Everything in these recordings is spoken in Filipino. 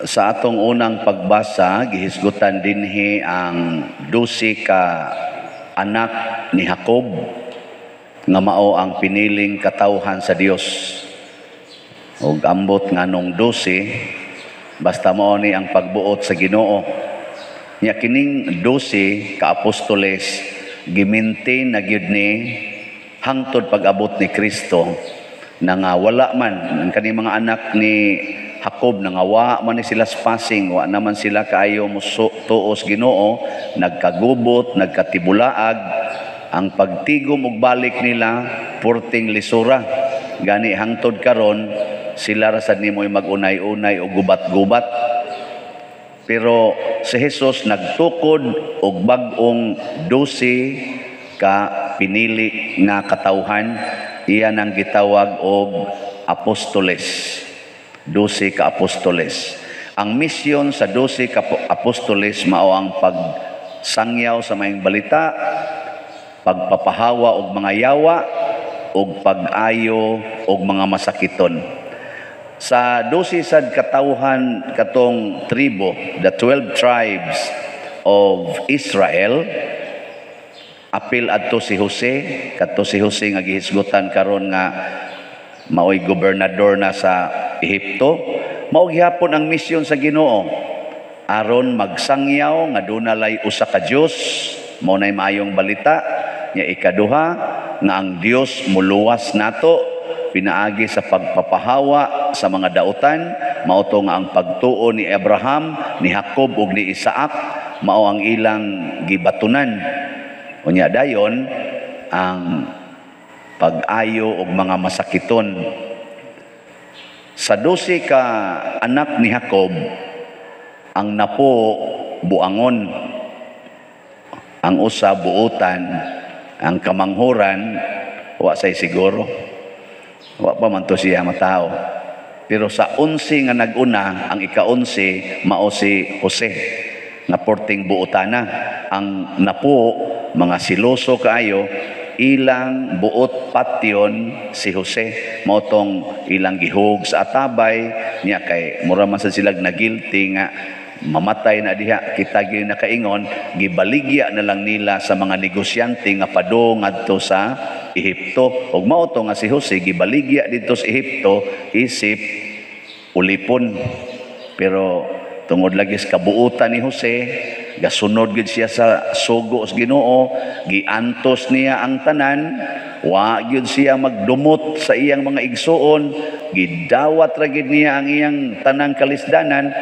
Sa atong unang pagbasa, gihisgutan dinhi ang 12 ka anak ni Jacob nga mao ang piniling katawhan sa Dios. Ug ambot nganong 12 basta mao ni ang pagbuot sa Ginoo. Nya kining 12 ka apostoles gimintin na gyud ni hangtod pag-abot ni Kristo na nga wala man ang kaning mga anak ni Jacob nangawa man ni sila spasing, wa naman sila kaayo tuos Ginoo, nagkagubot, nagkatibulaag. Ang pagtigom ug balik nila purting lisura. Gani hangtod karon sila ra sad nimoy magunay-unay og gubat-gubat. Pero si Jesus nagtukod og bag-ong 12 ka pinili nga katawhan, iyan ang gitawag og apostoles. 12 ka apostoles. Ang misyon sa 12 ka apostoles mao ang pagsangyaw sa maayong balita, pagpapahawa og mga yawa, og pag-ayo og mga masakiton. Sa 12 sad katawhan katong tribo, the 12 tribes of Israel, apil adto si Jose, kadto si Jose nga gihisgutan karon nga maoy gobernador na sa Ehipto. Mao gihapon ang misyon sa Ginoo aron magsangyaw nga dunalay usa ka Dios, mao nay maayong balita. Nya ikaduha nga ang Dios muluwas nato pinaagi sa pagpapahawa sa mga dautan, mao to nga ang pagtuo ni Abraham, ni Jacob ug ni Isaac, mao ang ilang gibatunan. Unya dayon ang pag-ayo og mga masakiton. Sa 12 ka anak ni Jacob, ang napo buangon, ang usa buutan, ang kamanghuran wa say siguro. Wa pa man to siya matao. Pero sa 11 nga nag-una, ang ika-11 mao si Jose nga porting buutana. Ang napo mga siloso kaayo, ilang buot patyon si Jose, mao tong ilang gihug sa atabay niya kay mura man sa sila nagilty nga mamatay na diha. Kita gyud nakaingon, gibaligya na lang nila sa mga negosyante nga padung adto sa Ehipto. Ug mao to nga si Jose gibaligya dito sa Ehipto isip ulipon. Pero tungod lagi sa kabuutan ni Jose, gasunod gid siya sa sugo sa Ginoo, giantos niya ang tanan, wa gyud siya magdumot sa iyang mga igsuon, gidawat ra gid niya ang iyang tanang kalisdanan,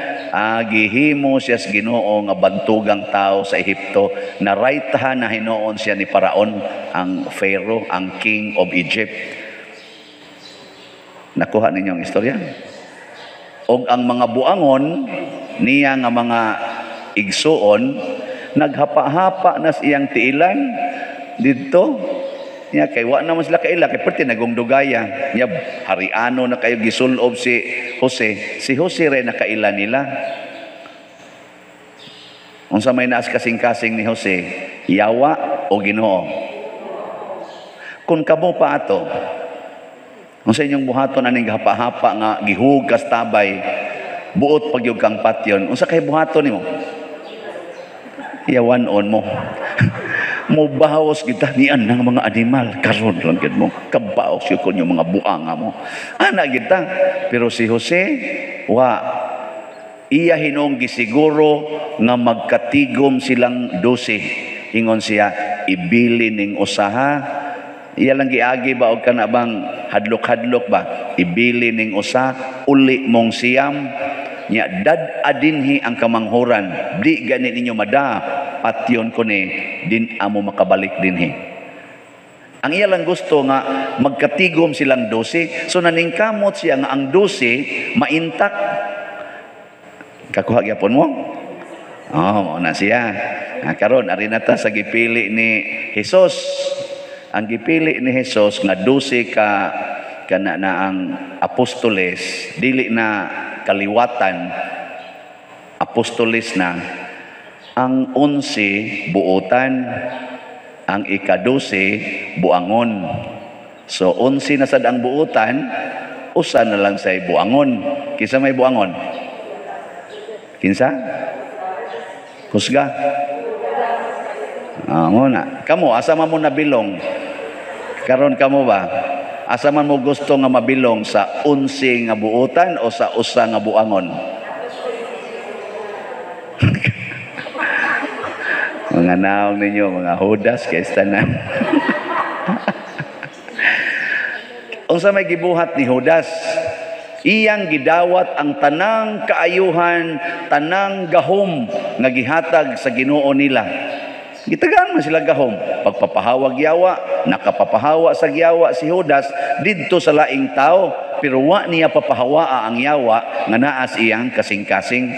gihimo siya sa Ginoo nga bantugang tao sa Ehipto. Naraytahan na hinuon siya ni Paraon, ang Pharaoh, ang king of Egypt. Nakuha ninyo ang istorya? Og ang mga buangon niya nga mga igsuon naghapa-hapa na iyang tiilan dito niya kay wa naman sila kaila kay perti nagungdugaya niya hariano na kayo gisulob si Jose ray nakaila nila. Unsa may naas kasing-kasing ni Jose, yawa o Ginoo? Kung kamo pa ato unsa inyong buhaton aning hapa-hapa nga gihug kas tabay, buot pagyug kang patyon, unsa kay buhaton nimo? Yawanon mo. Mubawas kita nian ng mga animal karon lang gid mo. Kabaos yun yung mga buanga mo. Ana kita. Pero si Jose, iya hinong gisiguro nga magkatigom silang 12. Ingon siya, ibili ning usaha. Iya lang giagi ba og kana bang hadlok-hadlok ba? Ibili ning usa, uli mong siyam. Nya dad-adinhi ang kamanghuran, di gani ninyo mada patyon ko ni din amo makabalik dinhi. Ang iya lang gusto nga magkatigom silang 12, so naningkamot siya nga ang 12 maintak. Kakuha gyapon mo? Mao na siya. Karon ari na ta sa gipili ni Jesus. Ang gipili ni Jesus nga 12 ka kana na ang apostoles, dili na kaliwatan, apostoles na. Ang 11 buutan, ang ika-12 buangon. So 11 na sad ang buutan, usa na lang say buangon. Kisa may buangon? Kinsa? Husga. Mo na. Kamo asa man mo nabilong? Karon kamo ba? Asa man mo gusto nga mabilong sa 11 nga buutan o sa usa nga buangon? Mga naong ninyo, mga Judas, kay tanan. Unsa may gibuhat ni Judas? Iyang gidawat ang tanang kaayuhan, tanang gahom nga gihatag sa Ginoo nila. Gitagaan man sila gahom. Pagpapahawag yawa, nakapapahawa sa yawa si Judas didto sa laing tao, pero wa niya papahawaa ang yawa nga naas iyang kasing-kasing.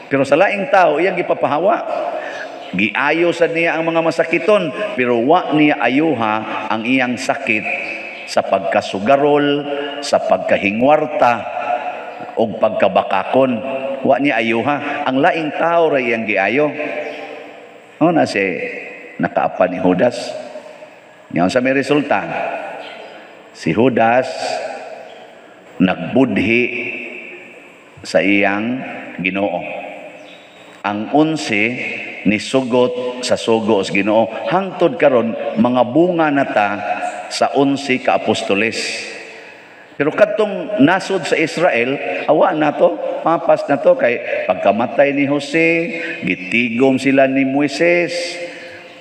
Pero sa laing tao, iyang gipapahawa. Giayo sa niya ang mga masakiton, pero wa niya ayuha ang iyang sakit sa pagkasugarol, sa pagkahingwarta, o pagkabakakon. Wa niya ayuha. Ang laing tao ray iyang giayo. O na si nakaapa ni Judas. Ngayon sa may resulta, si Judas nagbudhi sa iyang Ginoo. Ang 11 ni sugot sa sugo sa Ginoo. Hangtod karon mga bunga na ta sa 11 ka apostoles. Pero kadtong nasod sa Israel, awa na to, papas na to kay pagkamatay ni Jose, gitigom sila ni Moises.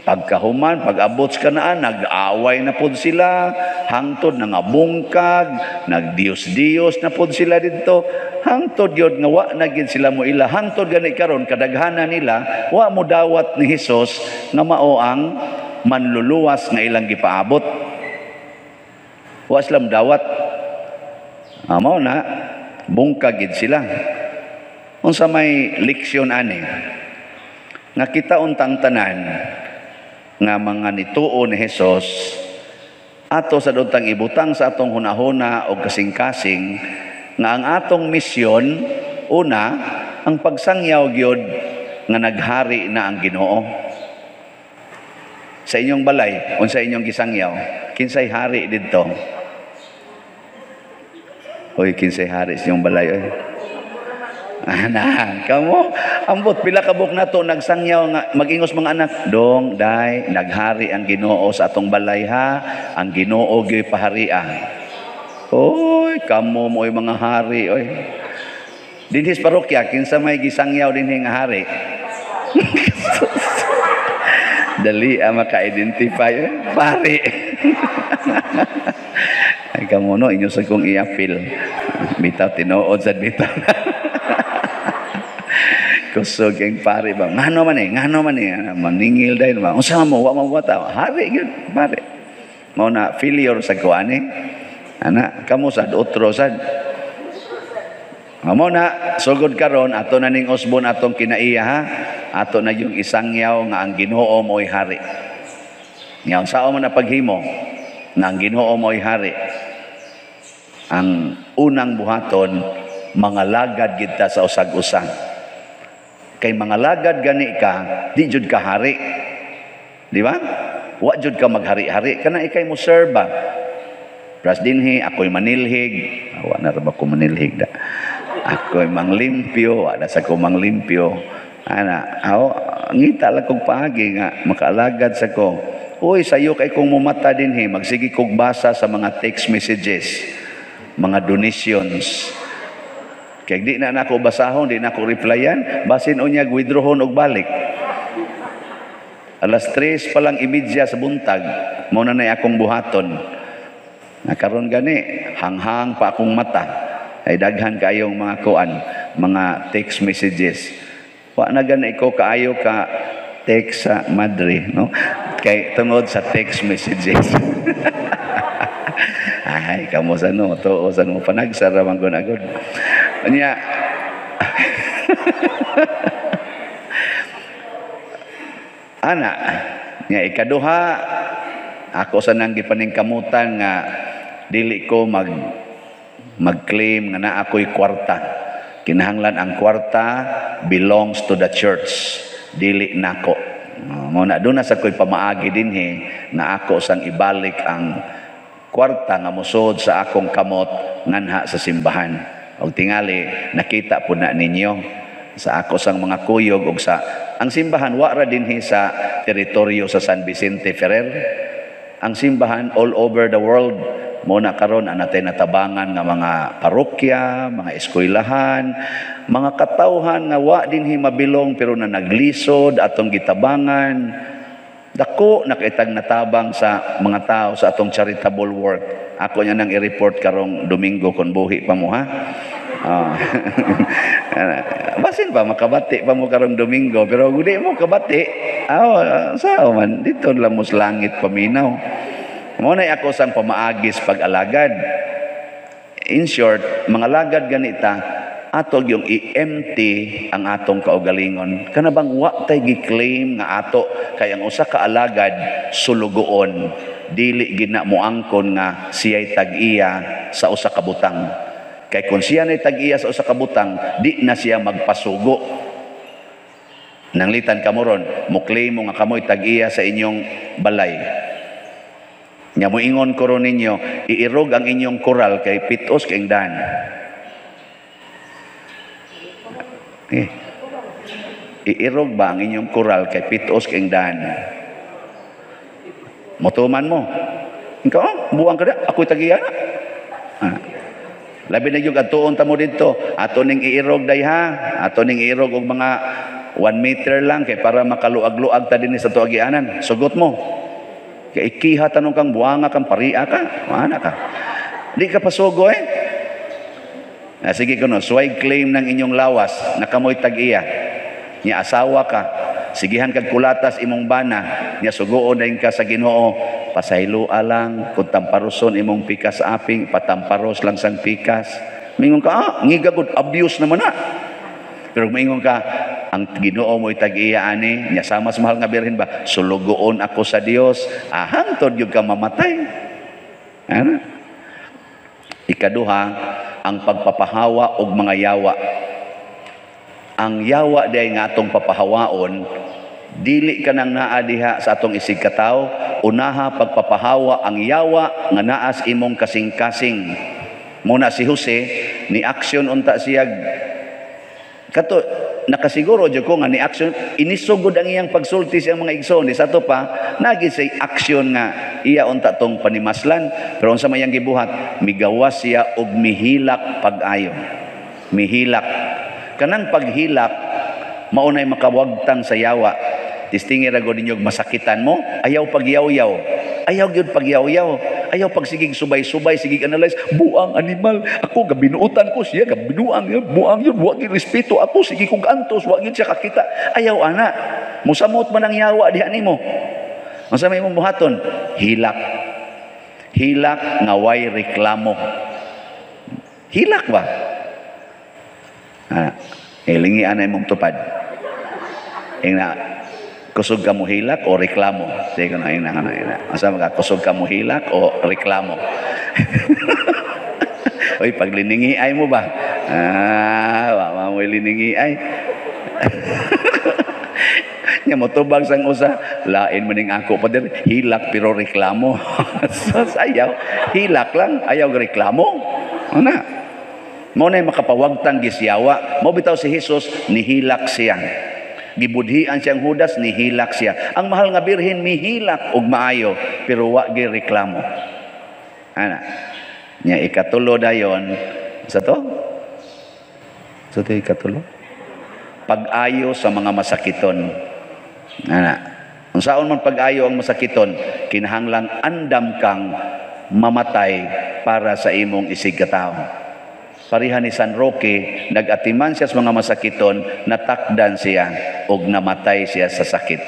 Pagkahuman, pag-abot sa Kanaan, nag-away na pod sila, hangtod nangabungkag, nagdiyos-diyos na pod sila dito. Hangtod yun nga wa na gid sila mo ila. Hangtod gani karon kadaghanan nila, wa mo dawat ni Hesus nga mao ang manluluwas nga ilang gipaabot. Wa sila dawat. Mao na bungkag gid sila. Unsa may leksyon ani? Nga kita untang tanan nga mga nituo ni Hesus ato sa duntang ibutang sa atong hunahuna o kasing-kasing nga ang atong misyon una ang pagsangyaw gyud nga naghari na ang Ginoo. Sa inyong balay, unsa inyong gisangyaw? Kinsay hari didto? Oy, kinsay hari sa inyong balay oy. Ana, kamo ambot pila ka buok nato nagsangyaw nga magingos mga anak, dong day naghari ang Ginoo sa atong balay ha, ang Ginoo gyoy paharia. Oy, kamo mo'y mga hari oy. Dinhis parokya kinsa may gisangyaw dinhi nga hari? Dali maka-identify pari. Ay kamo no inyo sa kong i-appeal. Bitaw tinuod sa bitaw. Kusog ang pare ba? Ngano man eh. Maningil dahil ba? Unsa mo, wa mo bata. Hari yun, pare. Mao na failure sa kuan eh. Ana, kamo sad, otro sad. Mao na, sugod karon ato na ning usbon atong kinaiya ha. Ato na yung isangyaw nga ang Ginoo mo'y hari. Ngayon, sao man na paghimo nga ang Ginoo mo'y hari. Ang unang buhaton, mga lagad kita sa usag-usang. Kay mga lagad gani ka, di jud ka hari. Di ba? Wa jud ka maghari-hari. Kana ikay mo serba. Pras dinhi, ako'y manilhig. Wa na ra ba ko manilhig da. Ako'y manglimpyo. Wa na sa ko manglimpyo. Ana, ngita lang kong paagi nga, makaalagad sa ko. Uy, sayo kay kong mumata dinhi, magsige kong basa sa mga text messages, mga donations. Kaya di na ako basahon, di na ako replyan, basin unyag withdrawon og balik. Alas 3 pa lang imidya sa buntag, muna na akong buhaton. Nakaroon gani, hanghang pa akong mata. Ay daghan kayong mga kuan, mga text messages. Wa na gani ko kaayo ka text sa madre, no? Kay tungod sa text messages. Ay, kamo sa no, to sa mo panagsara man agod. Anya. Ana, nya ikaduha ako sa nang gipaningkamutan nga dili ko mag-claim nga na ako'y kwarta. Kinahanglan ang kwarta belongs to the church, dili nako. Mo na doon na sa ko'y pamaagi dinhi nga ako sang ibalik ang kwarta nga musod sa akong kamot nganha sa simbahan. Og tingali nakita po na ninyo sa ako sang mga kuyog ug sa ang simbahan wa ra dinhi sa teritoryo sa San Vicente Ferrer. Ang simbahan all over the world mo na karon anatay natabangan nga mga parokya, mga eskwelahan, mga katawhan nga wa dinhi mabilong pero na naglisod atong gitabangan. Dako nakitag natabang sa mga tao sa atong charitable work. Ako nya nang i-report karong Domingo kon buhi pa mo ha. Basin pa makabati pa mo karong Domingo pero gudi mo kabati. Sao man dito lang mo sa langit paminaw. Mo na ako sang pamaagis pag-alagad. In short, mga lagad ganita atog yung i-empty ang atong kaugalingon. Kana bang wa tay gi-claim nga ato kay ang usa ka alagad sulugoon dili gina moangkon nga siya'y tag-iya sa usa ka butang. Kay kung siya nay tag-iya sa usa ka butang, di na siya magpasugo. Nanglitan kamo ron, mo claim mo nga kamoy tag-iya sa inyong balay. Nya moingon ko ron ninyo, iirog ang inyong koral kay pitos kay dan. Iirog ba ang inyong koral kay pitos kay dan? Motuman mo. Ikaw, buwang ka na, ako'y tag-iya na. Labi na yung atuon ta mo dito, ato ning iirog day ha, ato ning iirog og mga 1 meter lang kay para makaluag-luag ta din sa tuagianan. Sugot mo. Kay ikiha tanong kang buanga kang paria ka, mana ka. Di ka pasugo eh. Sige kuno, sway claim ng inyong lawas na kamoy tag-iya. Nya asawa ka, sigihan kag kulatas imong bana, nya sugoon dayon ka sa Ginoo, pasaylo alang kun tamparoson imong pikas aping, patamparos lang sang pikas. Mingon ka, ngiga gud abuse naman na. Pero mingon ka, ang Ginoo mo'y tag-iya ani, nya sama sa mahal nga birhen ba, sulugoon ako sa Dios, hangtod gyud ka mamatay. Ano? Ikaduha, ang pagpapahawa og mga yawa. Ang yawa day nga atong papahawaon, dili ka nang naa diha sa atong isig katawo, unaha pagpapahawa ang yawa nga naas imong kasing-kasing. Muna si Jose, ni aksyon unta siyag kato nakasiguro jud ko nga ni action inisugod ang iyang pagsulti sa mga igsoon di sa to pa nagi say action nga iya unta tong panimaslan pero unsa may iyang gibuhat migawas siya og mihilak pag-ayo. Mihilak kanang paghilak maunay makawagtang sa yawa. Tistingi ra gud ninyo masakitan mo, ayaw pagyaw-yaw. Ayaw gyud pagyaw-yaw. Ayaw pagsigig subay-subay, sigig analyze, buang animal. Ako gabinuutan ko siya, gabinuang yun, buang yun, wag gyud respeto ako, sige kog antos, wag gyud siya kakita. Ayaw ana. Musamot man ang yawa diha nimo. Unsa may imong buhaton? Hilak. Hilak nga way reklamo. Hilak ba? Lingi ana imong tupad. Kusog ka mo hilak o reklamo? Sige ko na, asa mga kusog ka mo hilak o reklamo? Uy, pag liningiay mo ba? Wala mo liningiay. Nya mo tubag sang usa, lain maning ako pa din, hilak pero reklamo. So, ayaw, hilak lang, ayaw reklamo. Ano? Mo na makapawagtang gisyawa. Mo bitaw si Jesus, nihilak siya. Gibudhian siyang Judas, nihilak siya. Ang mahal nga birhen mihilak og maayo pero wa gi reklamo. Ana. Nya ikatulo dayon sa to? Sa to ikatulo? Pag-ayo sa mga masakiton. Ana. Unsaon man pag-ayo ang masakiton, kinahanglang andam kang mamatay para sa imong isig katawo. Parihan ni San Roque, nag-atiman siya sa mga masakiton, natakdan siya og namatay siya sa sakit.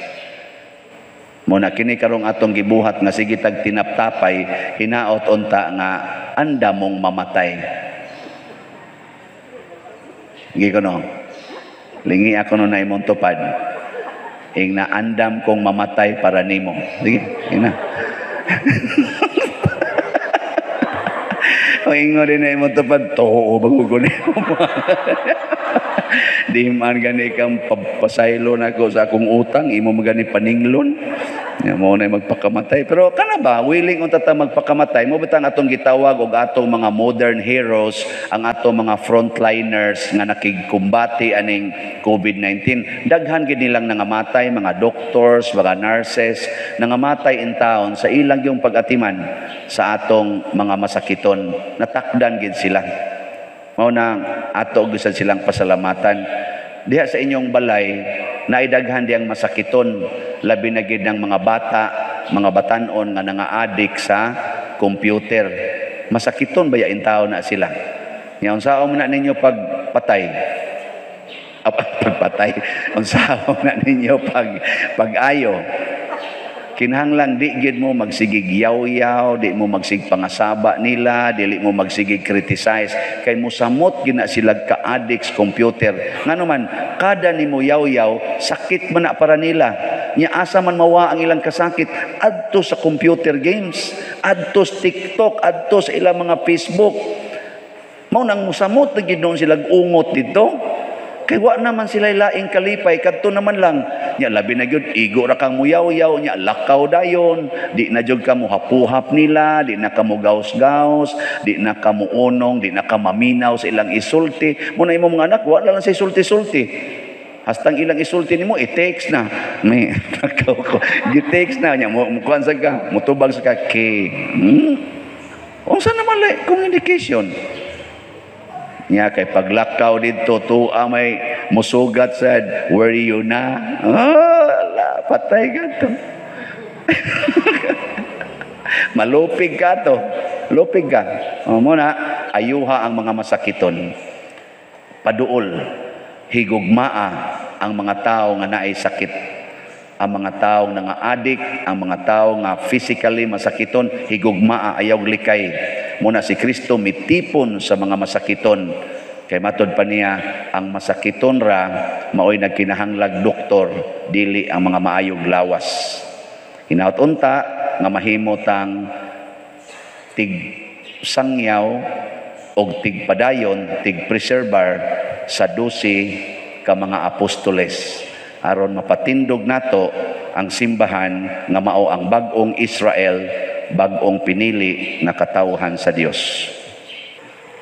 Muna kini karong atong gibuhat nga sige tag tinaptapay, hinaot unta nga anda mong mamatay. Gikono. Lingi ako no na imong tupad. Ing na andam kong mamatay para nimo. Sige, ina. O ingo din na imong tupad, too bagugo ni. Di man gani kang pasaylo na ko sa akong utang, imo magani paninglon. Mo na magpakamatay. Pero kana ba, willing unta ta magpakamatay? Mo bitang atong gitawag og atong mga modern heroes, ang atong mga frontliners nga nakigkumbati aning COVID-19. Daghan gid nilang nangamatay, mga doctors, mga nurses, nangamatay in town sa ilang yung pag-atiman sa atong mga masakiton. Natakdan gid sila. Mao na ato gusto silang pasalamatan. Diha sa inyong balay, naidaghan diyang masakiton, labi na gid ng mga bata, mga batanon nga nanga-addict sa computer. Masakiton ba yain tao na sila? Nya unsaon na ninyo pagpatay? Pagpatay. Unsaon na ninyo pag-ayo? Kinahanglan di gid mo magsigig yaw-yaw, di mo magsig pangasaba nila, dili mo magsigig criticize kay musamot gina sila ka-addict sa computer. Ngano man kada nimo yaw-yaw, sakit man na para nila. Nya asa man mawa ang ilang kasakit adto sa computer games, adto sa TikTok, adto sa ilang mga Facebook. Mao nang musamot na gid sila ungot dito. Kay wa naman sila laing kalipay, kadto naman lang. Nya labi na gyud igo ra kang muyaw-yaw, nya lakaw dayon, di na jud ka muhapuhap nila, di na ka mugaws-gaws, di na ka muunong, di na ka maminaw sa ilang isulti. Mo na imong mga anak wa lang sa isulti-sulti. Hastang ilang isulti nimo i-text na. May nakaw ko. Gi-text na nya mo kuan sa ka, mutubag sa ka kay. Unsa naman like communication? Nya kay paglakaw dito tuwa may musugat sad, were you na? Patay ka to. Malupig ka to. Lupig ka. Muna, ayuha ang mga masakiton. Paduol, higugmaa ang mga tao nga naay sakit. Ang mga tao nga addict, ang mga tao nga physically masakiton, higugmaa ayaw likay. Muna si Kristo mitipon sa mga masakiton. Kay matod pa niya, ang masakiton ra, maoy nagkinahanglag doktor, dili ang mga maayog lawas. Hinaut unta, nga mahimot ang tig sangyaw, o tig padayon, tig preservar, sa 12 ka mga apostoles. Aron mapatindog nato ang simbahan, nga mao ang bag-ong Israel, bag-ong pinili na katawhan sa Dios.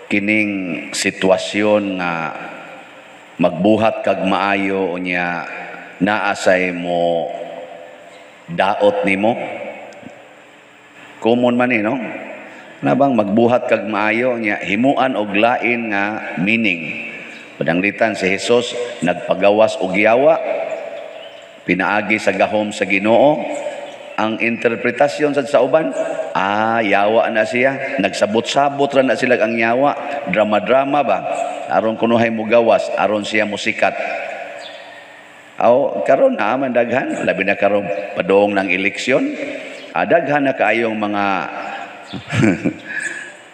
Kining sitwasyon nga magbuhat kag maayo unya naasay mo daot nimo. Common man no? Nabang magbuhat kag maayo unya himuan og lain nga meaning. Padanglitan si Jesus nagpagawas og yawa, pinaagi sa gahom sa Ginoo. Ang interpretasyon sa uban, yawa na siya. Nagsabot-sabot ra na sila ang yawa. Drama-drama ba? Aron kunuhay mo gawas, aron siya musikat. Karon na man daghan, labi na karon padong ng eleksyon. Daghan na kaayong mga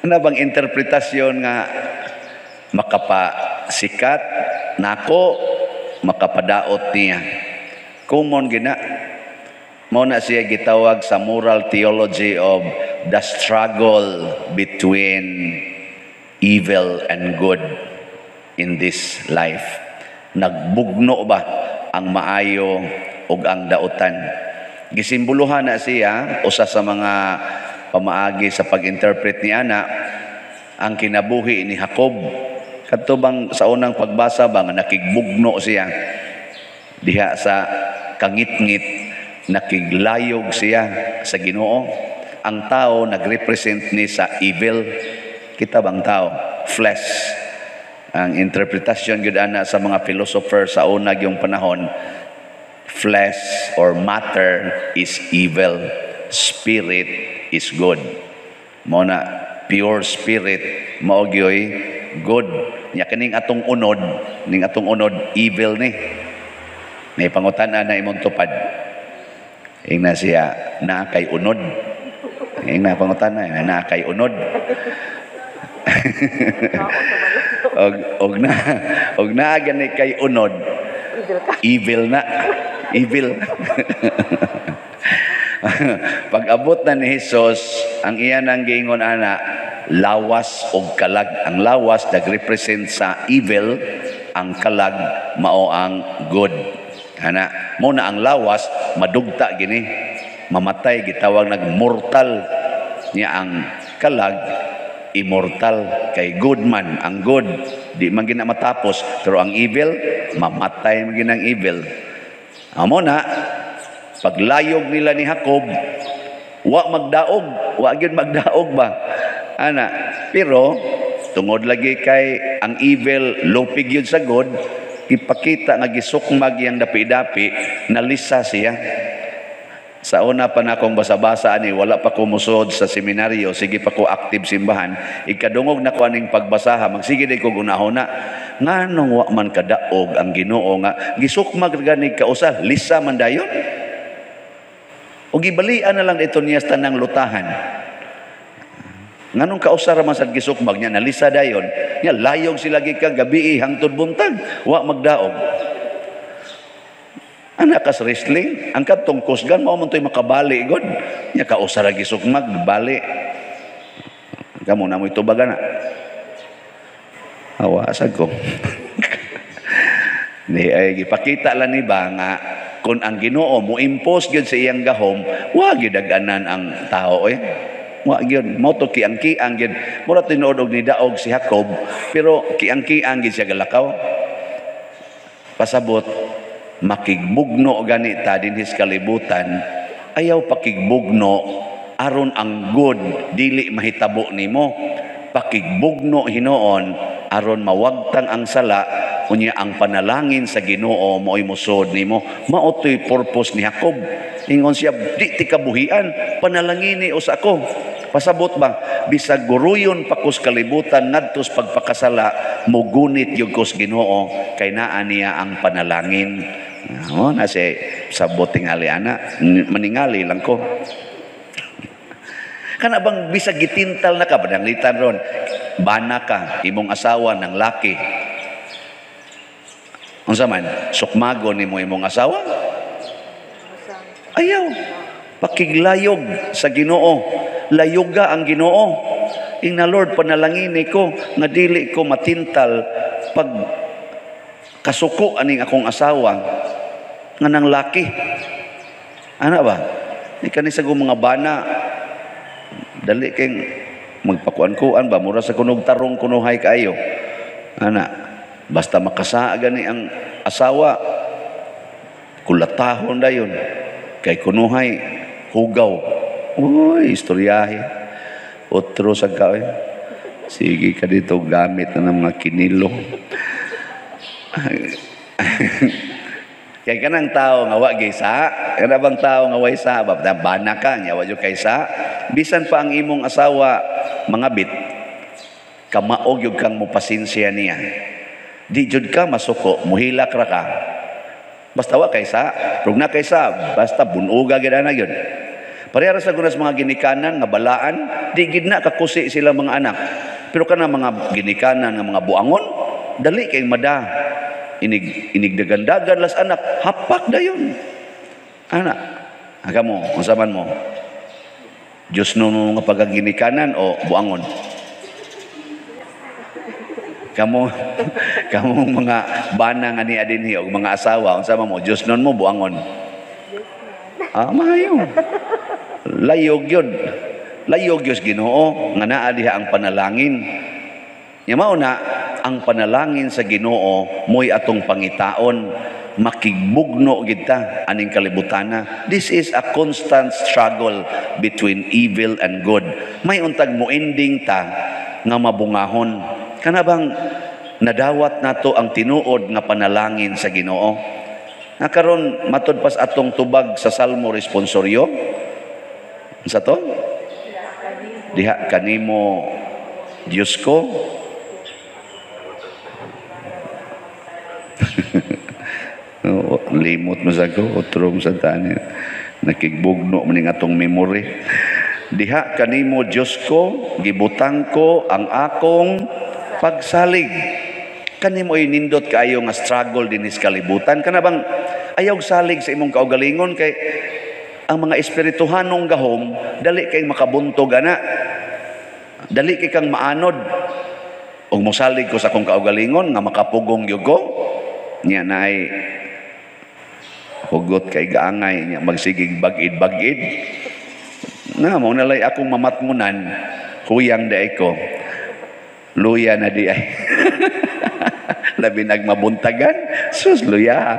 ano bang interpretasyon nga makapasikat nako, makapadaot niya. Common gina. Mao na siya gitawag sa moral theology of the struggle between evil and good in this life. Nagbugno ba ang maayo ug ang dautan? Gisimbolohan na siya usa sa mga pamaagi sa pag-interpret ni ana ang kinabuhi ni Jacob. Kadto bang sa unang pagbasa ba nga nakigbugno siya diha sa kangit-ngit, nakiglayog siya sa Ginoo. Ang tao nagrepresent ni sa evil. Kita bang tao? Flesh. Ang interpretasyon gud ana sa mga philosopher sa unang yung panahon, flesh or matter is evil, spirit is good. Mao na pure spirit mao gyoy good. Nya kining atong unod, evil ni. May pangutan-an na imong tupad. Ingna siya na kay unod. Ingna pangutan na kay unod. og na gani kay unod. Evil na. Evil. Pag abot na ni Jesus, ang iyan ang giingon ana, lawas o kalag. Ang lawas nagrepresent sa evil, ang kalag mao ang good. Ana mo na ang lawas madugta gini, mamatay, gitawag mortal niya. Ang kalag immortal, kay good man. Ang good di man gina matapos, pero ang evil mamatay man ginang evil. Amo na paglayog nila ni Jacob, wa magdaog, wa gyud magdaog ba ana. Pero tungod lagi kay ang evil lupig yun sa good, ipakita nga gisukmag yang dapi-dapi, nalisa siya. Sa una pa na akong basa-basa ani, wala pa ko musod sa seminaryo, sige pa ko active simbahan, ikadungog na ko aning pagbasaha, magsige day ko gunahon na, nganong wa man kadaog ang Ginoo nga, gisukmag gani kausa, lisa man dayon. O gibalian na lang ito niya sa tanang lutahan. Nganong kausa ra man sad gisukmag niya, nalisa dayon, niya layog sila gikan gabi hangtod buntag, wa magdaog. Anak kas wrestling, ang katong kusgan mao man toy makabali god. Nya kausa ra gisukmag bali. Kamo na mo itubagan na. Awasag ko. Ni ay gipakita lang ni ba nga kun ang Ginoo mo impose gyud sa iyang gahom, wa gyud daganan ang tao eh. Wa gyud mo to kiang-kiang gyud. Mura tinuod og ni daog si Jacob, pero kiang-kiang gyud siya galakaw. Pasabot makigbugno ganita dinhis kalibutan, ayaw pakigbugno aron ang good dili mahitabo nimo. Pakigbugno hinoon aron mawagtang ang sala, unya ang panalangin sa Ginoo mo'y musod nimo. Mao toy purpose ni Jacob. Ingon siya, di ti kabuhian, panalangini usa ko. Pasabot ba, bisag guruyon pa kus kalibutan ngadtos pagpakasala, mugunit yung kus Ginoo kay naa niya ang panalangin. Nasi sabot tingali ana, maningali lang ko. Kana bang bisag gitintal na ka, bananglitan ron, bana ka, imong asawa ng laki. Unsa man, sukmago nimo imong asawa? Ayaw. Pakiglayog sa Ginoo. Layoga ang Ginoo. Ingna Lord, panalangin ko nga dili ko matintal pag kasuko aning akong asawa nga nang laki. Ana ba? Di kanisa ko mga bana dali kay magpakuan-kuan ba mura sa kunog tarong kunuhay kaayo. Ana, basta makasa gani ang asawa, kulatahon dayon kay kunuhay hugaw. Uy, istoryahe. Otro sa ka eh. Sige ka dito gamit na ng mga kinilo. Kaya kanang tao nga wa gaysa, kana bang tao nga way sa bana ka nya wa jud kaysa, bisan pa ang imong asawa mangabit, kamaog yun kang mupasinsya niya. Di jud ka masuko, muhilak ra ka. Basta wa kaysa, prug na kaysa, basta bunuga gid na yun. Parehara sa gunas mga ginikanan nga balaan, di gid na kakusi sila mga anak. Pero kana mga ginikanan nga mga buangon, dali kay mada. Inigdagan-dagan las anak, hapak dayon. Anak, mo, unsa man mo? Diyos no nga pagaginikanan o buangon? Kamo mga bana nga ni adinhi o mga asawa, unsa man mo? Diyos nun mo buangon? Mayo. Layog yun. Layog Diyos Ginoo nga naa diha ang panalangin. Nya mao na ang panalangin sa Ginoo mo'y atong pangitaon, makigbugno kita aning kalibutana. This is a constant struggle between evil and good. May untag mo ending ta nga mabungahon. Kana bang nadawat nato ang tinuod nga panalangin sa Ginoo? Nakaron matud pas atong tubag sa Salmo responsoryo. Unsa to? Diha kanimo Diyos ko. Limot mo sa ko, utrom sa tani. Nakigbugno maning atong memory. Diha kanimo Diyos ko, gibutang ko ang akong pagsalig. Kanimo ay nindot kaayo nga struggle din is kalibutan. Kana bang ayaw salig sa imong kaugalingon kay ang mga espirituhanong gahom dali kay makabuntog ana. Dali kay kang maanod. Ug mosalig ko sa akong kaugalingon nga makapugong gyud ko. Nya naay hugot kay gaangay nya magsigig bagid-bagid. Na mo nalay akong mamatngunan, huyang daay ko. Luya na di ay. Labi nagmabuntagan, sus luya.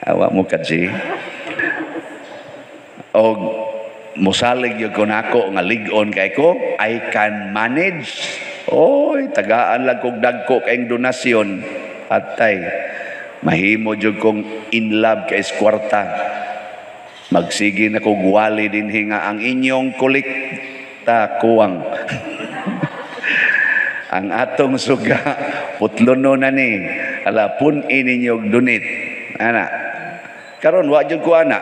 Awa mo kadji. Og musalig yun ko nako nga ligon kay ko, I can manage. Oy, tagaan lang kong dagko kayong donasyon. Patay. Mahimo jud kong in love kay kwarta. Magsige na kong wali din nga ang inyong kolekta kuwang. Ang atong suga, putlono na ni. Ala, punin ninyong donate. Ana. Karon wa jud ko ana.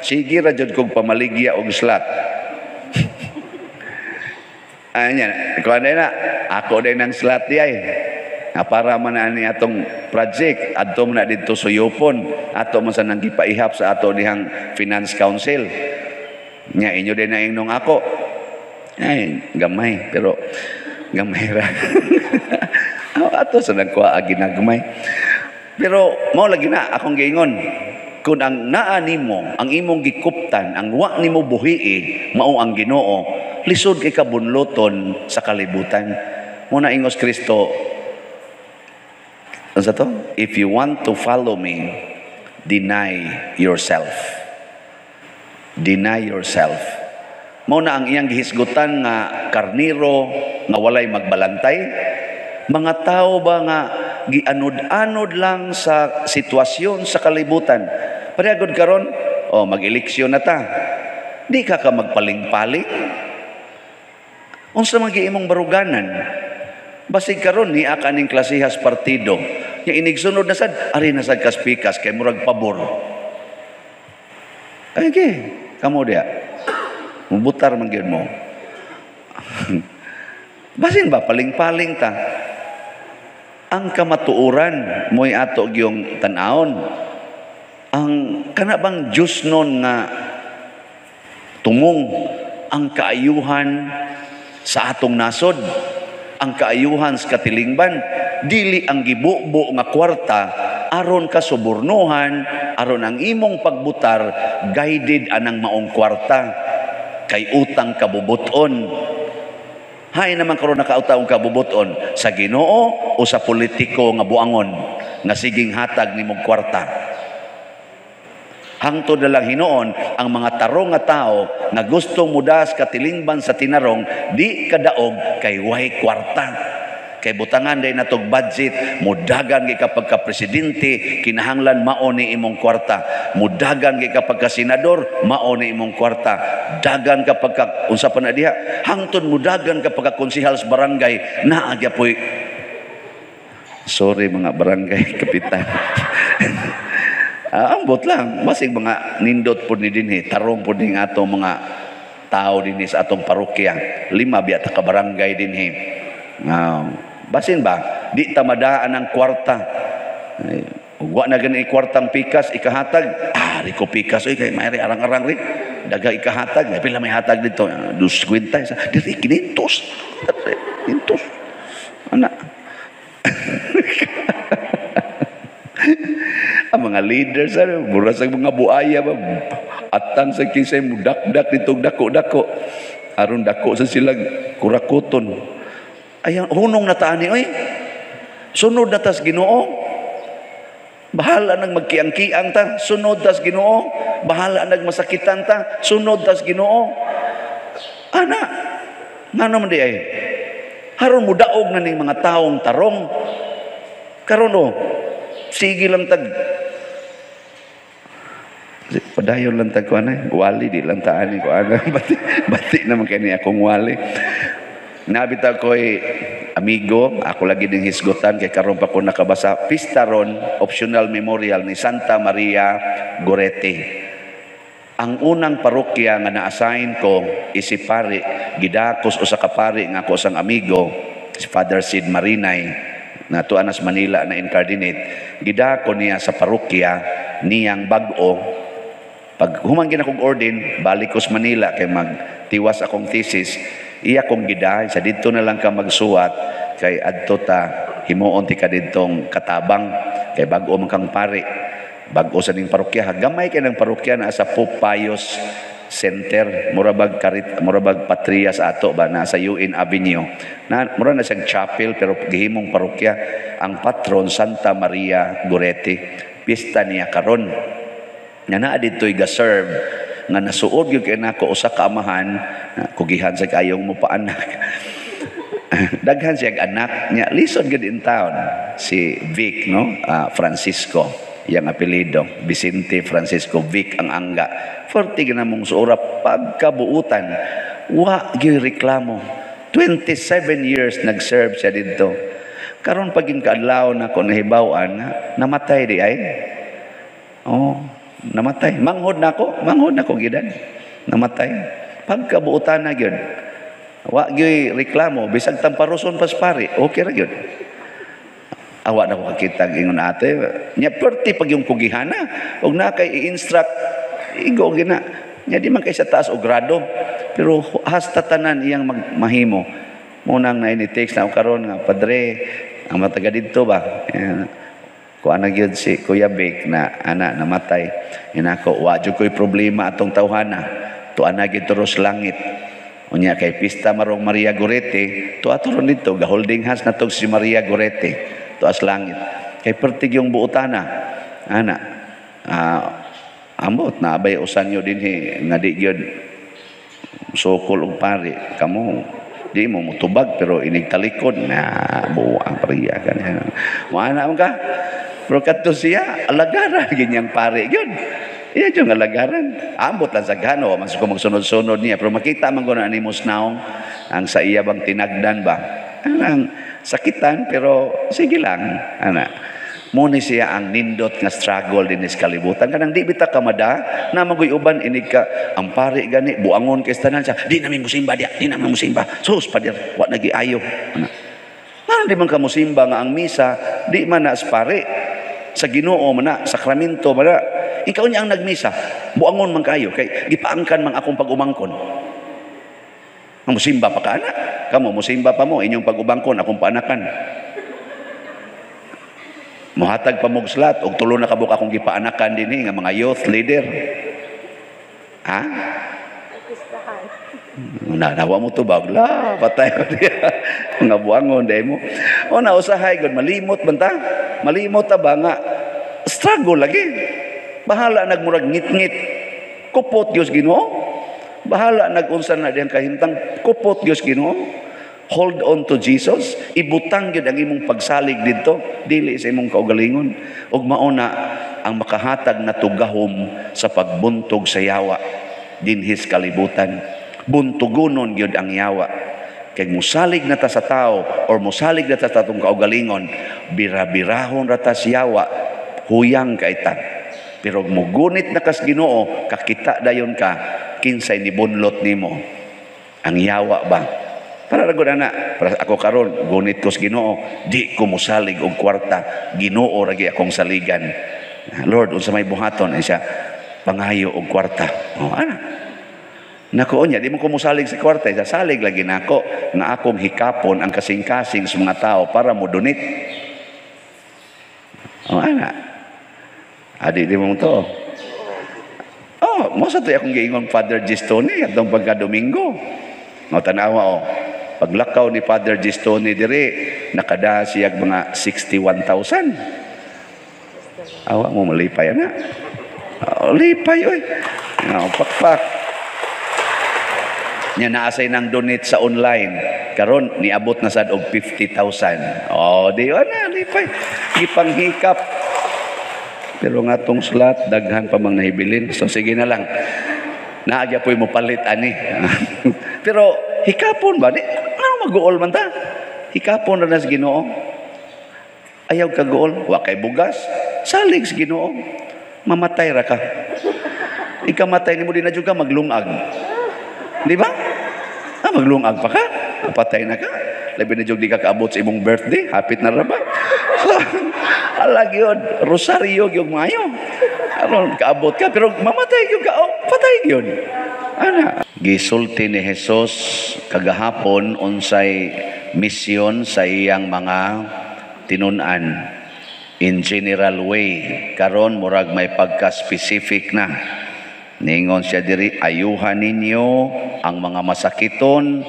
Sige ra jud kong pamaligya og slot. Anya, ko na ako din ng slot di ay. Nga para man ani atong project adto man na didto suyopon, ato man sa nang gipaihap sa ato dihang finance council. Nya inyo din na ingnon ako. Ay, gamay pero gamay ra. Ato sa nagkuha ginagmay. Pero mao lagi na akong giingon. Kung ang naa nimo, ang imong gikuptan, ang wa nimo buhii, mao ang Ginoo, lisod kay kabunloton sa kalibutan. Muna ingos Kristo, ano sa to? If you want to follow me, deny yourself. Deny yourself. Muna ang iyang gihisgutan nga karniro, nga walay magbalantay, mga tao ba nga gianod-anod lang sa sitwasyon sa kalibutan. Parehagod karon, mag-eleksyon na ta. Di ka magpaling-paling. Unsa man giimong baruganan? Basig karon ni akaning klasihas partido. Yang inigsunod na sad, ari na sad kaspikas kay murag pabor. Ay kamo dia. Mubutar man gyud mo. Basin ba paling-paling ta? Ang kamatuuran mo'y ato gyung tan-aon. Ang kana bang Diyos nun nga tumong ang kaayuhan sa atong nasod, ang kaayuhan sa katilingban, dili ang gibubo nga kwarta aron ka subornuhan, aron ang imong pagbutar guided anang maong kwarta kay utang kabubuton. Hay naman karon nakautaong kabubuton sa Ginoo o sa politiko nga buangon nga siging hatag nimong kwarta. Hangtod na lang hinoon ang mga tarong nga tao nga gustong mudas katilingban sa tinarong di kadaog kay way kwarta. Kay butangan day natog budget, mudagan kay kapag ka presidente, kinahanglan mao ni imong kwarta. Mudagan kay kapag ka senador, mao ni imong kwarta. Dagan kapag ka unsa pa na diha, hangtod mudagan kapag ka konsehal sa barangay, naa gyapon. Sorry mga barangay kapitan. Ambot lang, basig mga nindot po ni dinhi, tarong po din ato mga tao dinhi sa atong parokya. 5 biya ta ka barangay dinhi. Basin ba, di tamadaan ang kwarta. Wa na gani kwartang pikas ikahatag. Ri ko pikas oy kay mayri arang-arang ri. Daga ikahatag, pila may hatag dito. 2.50 sa diri 500. 500. Ana. Ang mga leaders, mura sa mga buaya ba, atang sa kisay mo dakdak nitong dako-dako. Aron dako sa silang kurakuton. Ayang hunong nataani, oy. Sunod na tas Ginoo. Bahala nang magkiang-kiang ta, sunod tas Ginoo. Bahala nang masakitan ta, sunod tas Ginoo. Ana, ngano man di ay? Haron mo daog na ning mga taong tarong. Karon sige lang tag padayon lang tag ko wali di lang taan ko bati naman kay ni akong wali. Nabita ko'y amigo, ako lagi ding hisgutan kay karon pa ko nakabasa pista ron, optional memorial ni Santa Maria Gorete. Ang unang parokya nga na-assign ko is si pari, gidakos usa ka pari nga ako sang amigo, si Father Sid Marinay na tuanas Manila na incarnate. Gidako niya sa parokya niyang bag-o. Pag humangin akong ordin, balik ko sa Manila kay magtiwas akong thesis. Iya kong gidahay sa dito na lang ka magsuwat kay adto ta himuon ti ka didtong katabang kay bag-o man kang pari. Bag-o sa ning parokya, gamay kay ng parokya na sa Pope Pius Center, murabag patria sa ato ba na sa UN Avenue. Mura na siyang chapel pero gihimong parokya. Ang patron Santa Maria Goretti. Pista niya karon. Nga naa dito'y ga-serve nga nasuod gyud kay nako usa ka amahan kugihan sa kayong mo paanak. Daghan siya anak niya lison gud in town si Vic no Francisco yang apelido Vicente Francisco Vic ang angga 40 na mong suura pagkabuutan wa gyud reklamo 27 years nag-serve siya dito karon paging kaadlaw na ko nahibaw-an namatay di ay namatay manghod nako gidan namatay pagkabuutan na gyud wa gyud reklamo bisag tamparuson paspari okay ra gyud awa na ko kakita ingon ate nya perti pag yung kugihana og na kay i-instruct igo gina nya di man kay sa taas og grado pero hasta tanan iyang mahimo mo nang na ini text na karon nga padre ang mataga didto ba kuan na gyud si Kuya Vic na ana namatay inako wa jud koy problema atong tawhana tuan na gyud turos langit unya kay pista marong Maria Goretti to aturon dito ga holding hands na tog si Maria Goretti tuas langit kay pertig yung buutana ana ambot na abay usan yo dinhi nga di gyud sokol og pari kamo di mo mutubag pero inig talikod na buang Maria kanyan mana man ka pero kadto siya alagaran ginyang pari gyud iya yung alagaran ambot lang sa gano man ko magsunod-sunod niya pero makita man ko na animos naong ang sa iya bang tinagdan ba ang sakitan pero sige lang ana muni siya ang nindot nga struggle din sa kalibutan kanang di bita kamada na magoy uban inig ka ang pari gani buangon kay tanan siya di namin musimba dia di namin musimba sus padir wa nagiayo ana ano di man ka musimba nga ang misa di man na pari sa Ginoo man na sakramento man na ikaw niya ang nagmisa buangon man kayo kay gipaangkan man akong pag-umangkon ang musimba pa ka anak kamo musimba pa mo inyong pag-ubangkon akong paanakan muhatag pa mog slat og tulo na kabuk akong gipaanakan dinhi nga mga youth leader ha nawa mo to bagla patay ko diya nga buangon day mo o na usahay gud malimot banta malimot ta ba nga struggle lagi bahala nagmurag ngit-ngit kupot Dios Ginoo bahala nag-unsa na diyang kahimtang kupot Dios Ginoo hold on to Jesus ibutang gyud ang imong pagsalig didto dili sa imong kaugalingon ug mauna ang makahatag na tugahom sa pagbuntog sa yawa dinhis kalibutan buntugonon gyud ang yawa kay musalig na ta sa tao or musalig na ta sa atong kaugalingon birabirahon ra ta sa yawa huyang kaita pero mugunit na kas Ginoo kakita dayon ka kinsay ni bunlot nimo ang yawa ba para ragod ana para ako karon gunit ko sa Ginoo di ko mosalig og kwarta Ginoo ragi akong saligan Lord unsa may buhaton siya pangayo og kwarta ana nako nya di mo ko mosalig sa kwarta sa salig lagi nako nga akong hikapon ang kasing-kasing sa mga tao para mo donate ana adi di mo to mo sa tayo akong giingon Father Gistone atong pagka-Domingo. Mo tanawa paglakaw ni Father Gistone dire nakada siya mga 61,000. Awa mo malipay na. Lipay oy. Pakpak. Nya naasay nang donate sa online. Karon niabot na sad og 50,000. Di na lipay. Gipanghikap. Pero nga tong slot, daghan pa mang nahibilin. So sige na lang. Naagya po'y mo palit, ani. Pero hikapon ba? Ano mag-goal man ta? Hikapon na nas Ginoo. Ayaw ka goal. Wa kay bugas. Salig sa Ginoo. Mamatay ra ka. Ikamatay ni mo din na juga maglungag. Di ba? Maglungag pa ka. Patay na ka. Labi na di ka kaabot sa imong birthday. Hapit na ra ba? Alag yun, rosaryo yung mayo. Kaabot ka, pero mamatay yung ka, patay yun. Ana. gisulti ni Jesus kagahapon unsay misyon sa iyang mga tinun-an in general way. Karon murag may pagka-specific na. Ningon siya diri, ayuhan ninyo ang mga masakiton,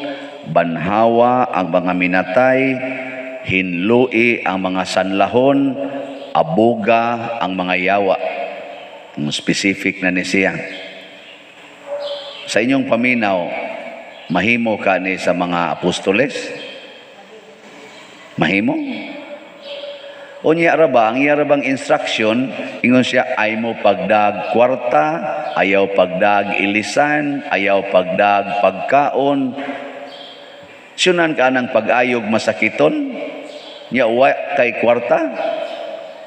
banhawa ang mga minatay, hinlui ang mga sanlahon, abuga ang mga yawa. Specific na ni siya. Sa inyong paminaw, mahimo ka ni sa mga apostoles? Mahimo? O niya ba, ang iya bang instruction, ingon siya, ay mo pagdag kwarta, ayaw pagdag ilisan, ayaw pagdag pagkaon, sunan ka ng pag-ayog masakiton, niya uwa kay kwarta.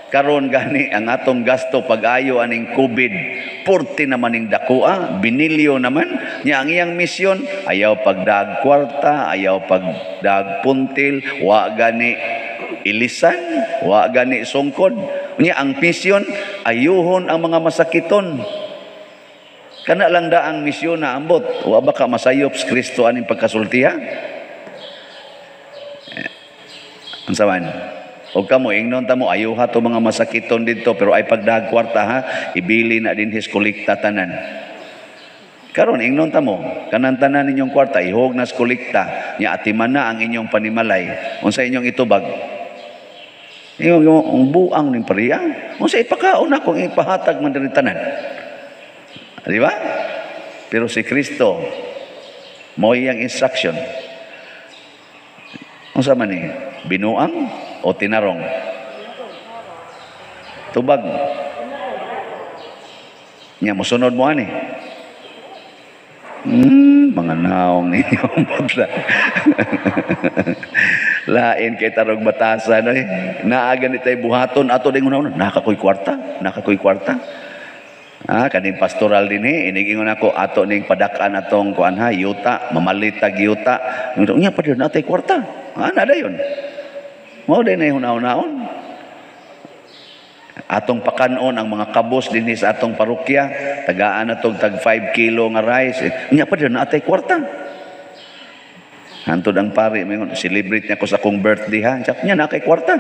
Karon gani ang atong gasto pag-ayo aning COVID, 40 naman ning dakua, binilyo naman. Nya ang iyang misyon, ayaw pagdag kwarta, ayaw pagdag puntil, wa gani ilisan, wa gani sungkod. Nya ang misyon, ayuhon ang mga masakiton. Kana lang da ang misyon na ambot, wa ba ka masayop sa Kristo aning pagkasultiha? Ang saman, huwag ka mo, ingnon ta mo, ayaw ha to mga masakiton dito, pero ay pagdag kwarta ha, ibili na din his kolekta tanan. Karon ingnon ta mo, kanan tanan ninyong kwarta, ihog na sa kolekta, niya atiman na ang inyong panimalay, unsa inyong itubag. Yung buang ning pariya, unsa ipakaon na kung ipahatag man diri tanan. Di ba? Pero si Kristo, mo iyang instruction. Unsa man ni? Binuang o tinarong? Tubag. Nya mosunod mo ani. Mga naong ninyo budla. Lain kay tarong batasan oy. Naaga ni tay buhaton ato ding una nakakoy kwarta, nakakoy kwarta. Kaning pastoral din inigingon ako ato ning padakan atong kuan ha, yuta, mamalitag yuta. Nya pa din natay kwarta. Ana dayon. Mao din ay hunaw-naon. Atong pakanon ang mga kabos dinhi sa atong parokya, tagaan atong tag 5 kilo nga rice. Nya pa din natay kwarta. Hantod ang pari mingon, celebrate niya ko sa akong birthday ha. Sak niya na kay kwarta.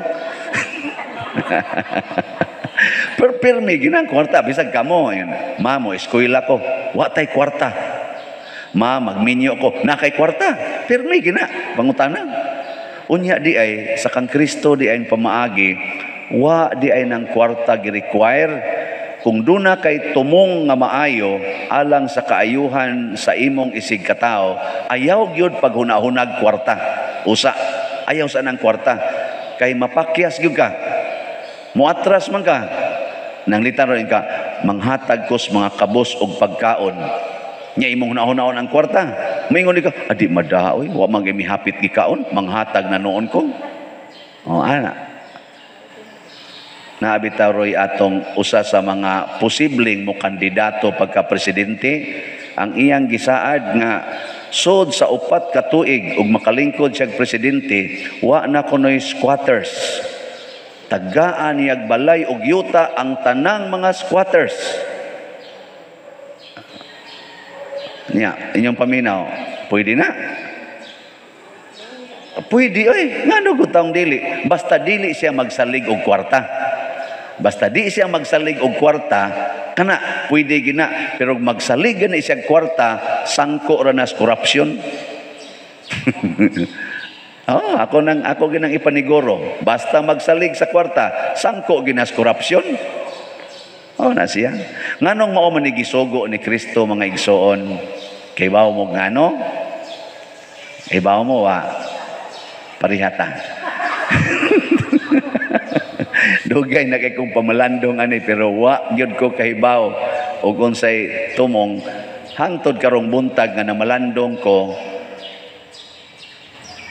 Perpirmi ginang kwarta bisag kamo yun. Ma mo eskwela ko, wa tay kwarta. Ma magminyo ko, na kay kwarta. Pirmi gina pangutana. Unya di ay sa kang Kristo di ay pamaagi, wa di ay nang kwarta gi-require kung duna kay tumong nga maayo alang sa kaayuhan sa imong isig katao, ayaw gyud paghunahunag kwarta. Usa, ayaw sa nang kwarta kay mapakyas gyud ka. Muatras man ka. Nang litaron ka, manghatag kos mga kabos og pagkaon. Nya imong hunahon ang kwarta. Moingon ka, adi madaoy, wa man gyud mihapit gikaon, manghatag na noon ko. O ana. Naabitaw roy atong usa sa mga posibleng mo kandidato pagka presidente, ang iyang gisaad nga sod sa 4 ka tuig ug makalingkod siya presidente, wa na kunoy squatters. Tagaan niyag balay og yuta ang tanang mga squatters. Nya, inyong paminaw, pwede na. Pwede oy, ngano gud taong dili, basta dili siya magsalig og kwarta. Basta di siya magsalig og kwarta, kana pwede gina, pero magsalig gani siya kwarta, sangko ra nas corruption. Ako ginang ipaniguro, basta magsalig sa kwarta, sangko ginas corruption. Na siya. Nganong mao man ni gisugo ni Kristo mga igsoon? Kay bawo mo ngano? Bawo mo wa parihata. Dugay na kay kong pamalandong ani pero wa gyud ko kahibaw og unsay tumong hangtod karong buntag nga namalandong ko.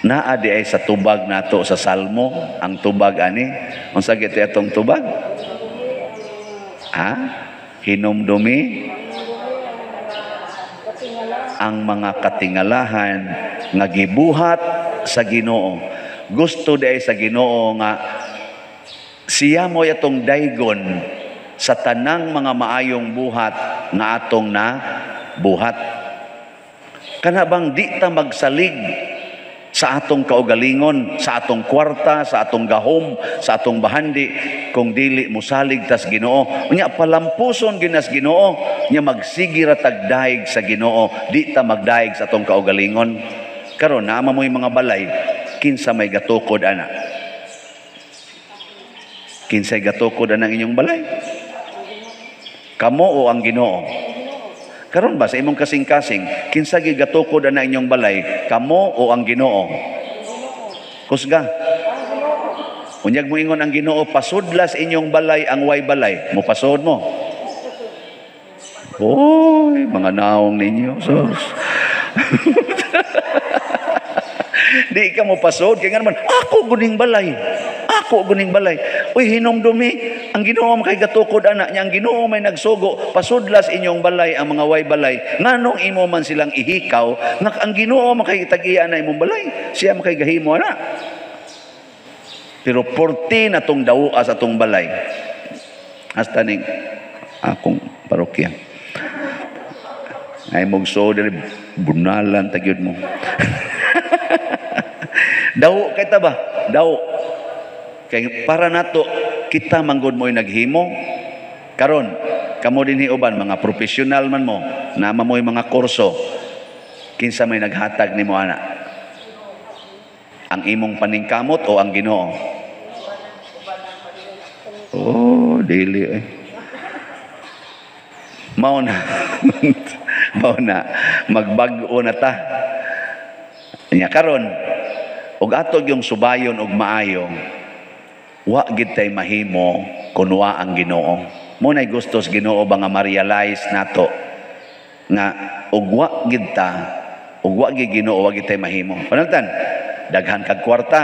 Naa di ay sa tubag nato sa Salmo, ang tubag ani. Unsa gito atong tubag? Hinumdumi ang mga katingalahan nga gibuhat sa Ginoo. Gusto di ay sa Ginoo nga siya mo atong daygon sa tanang mga maayong buhat nga atong na buhat. Kana bang di ta magsalig sa atong kaugalingon, sa atong kwarta, sa atong gahom, sa atong bahandi, kung dili musalig tas Ginoo. Unya palampuson ginas Ginoo, nya magsige ra tagdaig sa Ginoo, di ta magdaig sa atong kaugalingon. Karon naa mo'y mga balay, kinsa may gatukod ana? Kinsay gatukod ana inyong balay? Kamo o ang Ginoo? Karon ba sa imong kasing-kasing, kinsa gigatukod ana inyong balay, kamo o ang Ginoo? Kusga. Unyag mo ingon ang Ginoo, pasudlas inyong balay ang way balay, mo pasod mo. Oy, mga naong ninyo, sos. Di ka mo pasod, kaya nga naman, ako guning balay. Ako guning balay. Uy, hinumdumi, ang Ginoo kay gatukod anak niya, ang Ginoo may nagsugo, pasudlas inyong balay ang mga way balay. Nganong imo man silang ihikaw, nga ang Ginoo makay tag-iya na imong balay. Siya makay gahimo ana. Pero porti na tong dawua sa tong balay. Hasta ning akong parokya. Ay mugso diri bunalan tagyud mo. Daw kay ta ba? Daw kay para nato kita manggod mo'y naghimo karon kamo dinhi uban mga professional man mo nama mo'y mga kurso kinsa may naghatag nimo ana ang imong paningkamot o ang Ginoo? Oh dili mao na mao na magbag-o na ta nya karon ug atog yung subayon og maayo wa gid tay mahimo kun wa ang Ginoo. Mo nay gustos Ginoo ba nga ma-realize nato nga ug wa gid ta ug wa gid Ginoo wa gid tay mahimo. Panagtan, daghan kag kwarta.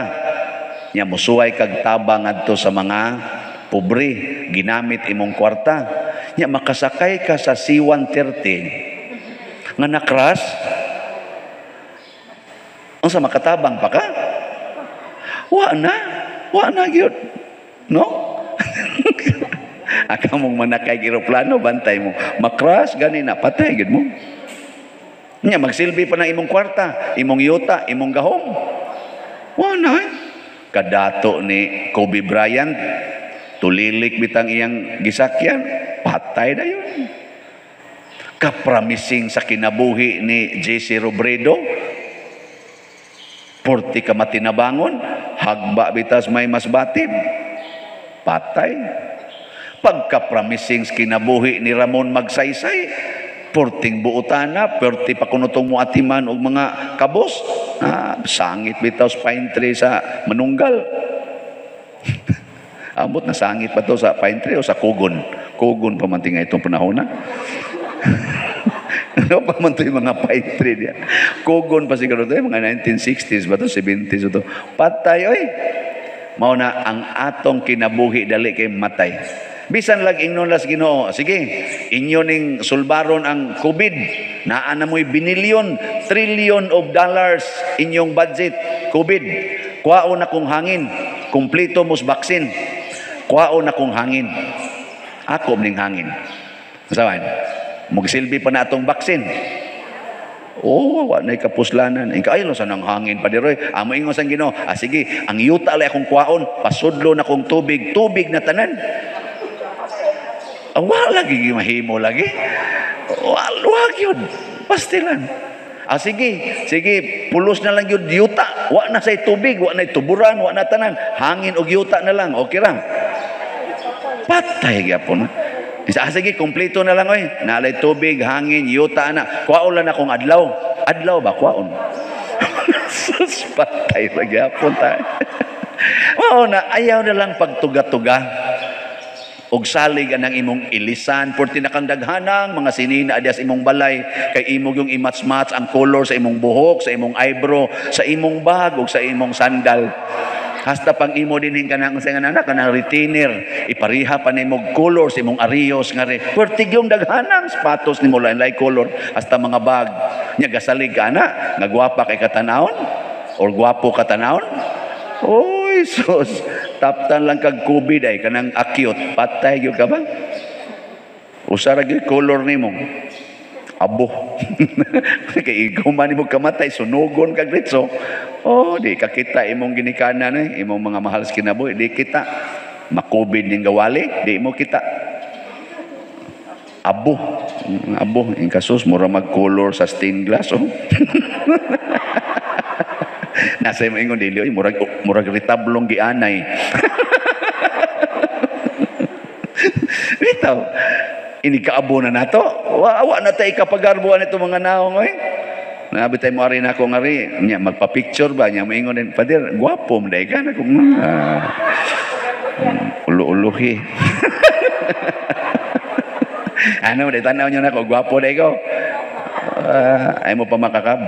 Nya musuway kag tabang adto sa mga pobre, ginamit imong kwarta. Nya makasakay ka sa C-130 nga na-crash. Unsa makatabang pa ka? Wa na gyud. No? Aka mong manakay eroplano, bantay mo. Makras, gani na, patay gyud mo. Nya magsilbi pa na imong kwarta, imong yuta, imong gahom. Wa na. Kadato ni Kobe Bryant, tulilik bitang iyang gisakyan, patay na yun. Kapramising sa kinabuhi ni J.C. Robredo, 40 ka matinabangon, hagba bitas may mas batid, patay. Pagka-promising kinabuhi ni Ramon Magsaysay, 40 buutana, 40 pakunutong mo atiman og mga kabos, sangit bitaw pine tree sa Manunggal. Ambot na sangit pa to sa pine tree o sa kugon. Kugon pa man tingay itong panahon na. Ano pa man ito yung mga pine tree niya? Kugon pa siguro ito, mga 1960s ba ito, 70s ito. Patay, oy! Mao na ang atong kinabuhi dali kay matay. Bisan lag ingnon las Ginoo. Sige, inyo ning sulbaron ang COVID. Naa na mo'y binilyon, trillion of dollars inyong budget. COVID. Kuwaon na kong hangin. Kumplito mos baksin. Kuwaon na kong hangin. Ako ning hangin. Sawan? Magsilbi pa na atong baksin. Oh, wa na kapuslanan. Aylo sa nang hangin pa diroy. Amo ingon sang Ginoo, sige, ang yuta lay akong kuwaon, pasudlo na kong tubig, tubig na tanan. Wa lagi mahimo lagi. Wag yun. Pastilan. Sige, pulos na lang yun yuta. Wa na say tubig, wa na tuburan, wa na tanan. Hangin og yuta na lang. Okay ra. Patay gyapon. Sige, kumpleto na lang oy. Nalay tubig, hangin, yuta na. Kuwaon lang akong adlaw. Adlaw ba kuwaon? Sus, patay lagi apon tayo. Wow, na ayaw na lang pagtuga-tuga. Og salig anang imong ilisan, porti na kang daghanang mga sinina adias imong balay, kay imong yung imats-mats ang color sa imong buhok, sa imong eyebrow, sa imong bag, ug sa imong sandal. Hasta pang imo dinhin ka na sa anak ka ng retainer, ipariha pa nimog color sa imong ariyos nga re. Porti yung daghanang sapatos nimo lain-lain color, hasta mga bag. Nya gasalig ka na, nga gwapa kay katanawon or gwapo katanawon. Oy, sus, taptan lang kag COVID ay kanang acute, patay gyud ka ba? Usa ra gyud color nimo. abo. Kay iguman mo kamatay, sunugon kag ritso. Oh, di kakita imong ginikanan imong mga mahal sa kinabuhi, di kita. Makubid ning gawali, di mo kita. Abo. Abo. Yung kasus, mura mag-color sa stained glass. Oh. Nasa yung ingon, dili, murag ritablong gianay. Bitaw, inikaabo na nato. Wa na tayo ikapagarbuan ito mga naong. Nabi tayo mo rin ako nga rin. Magpa-picture ba? Niya maingon din, Pader, gwapo mo dahil ka na kung ulu-uluhi. Ano, dahil tanaw nyo na ako, gwapo dahil ko. Ay mo pa makakab.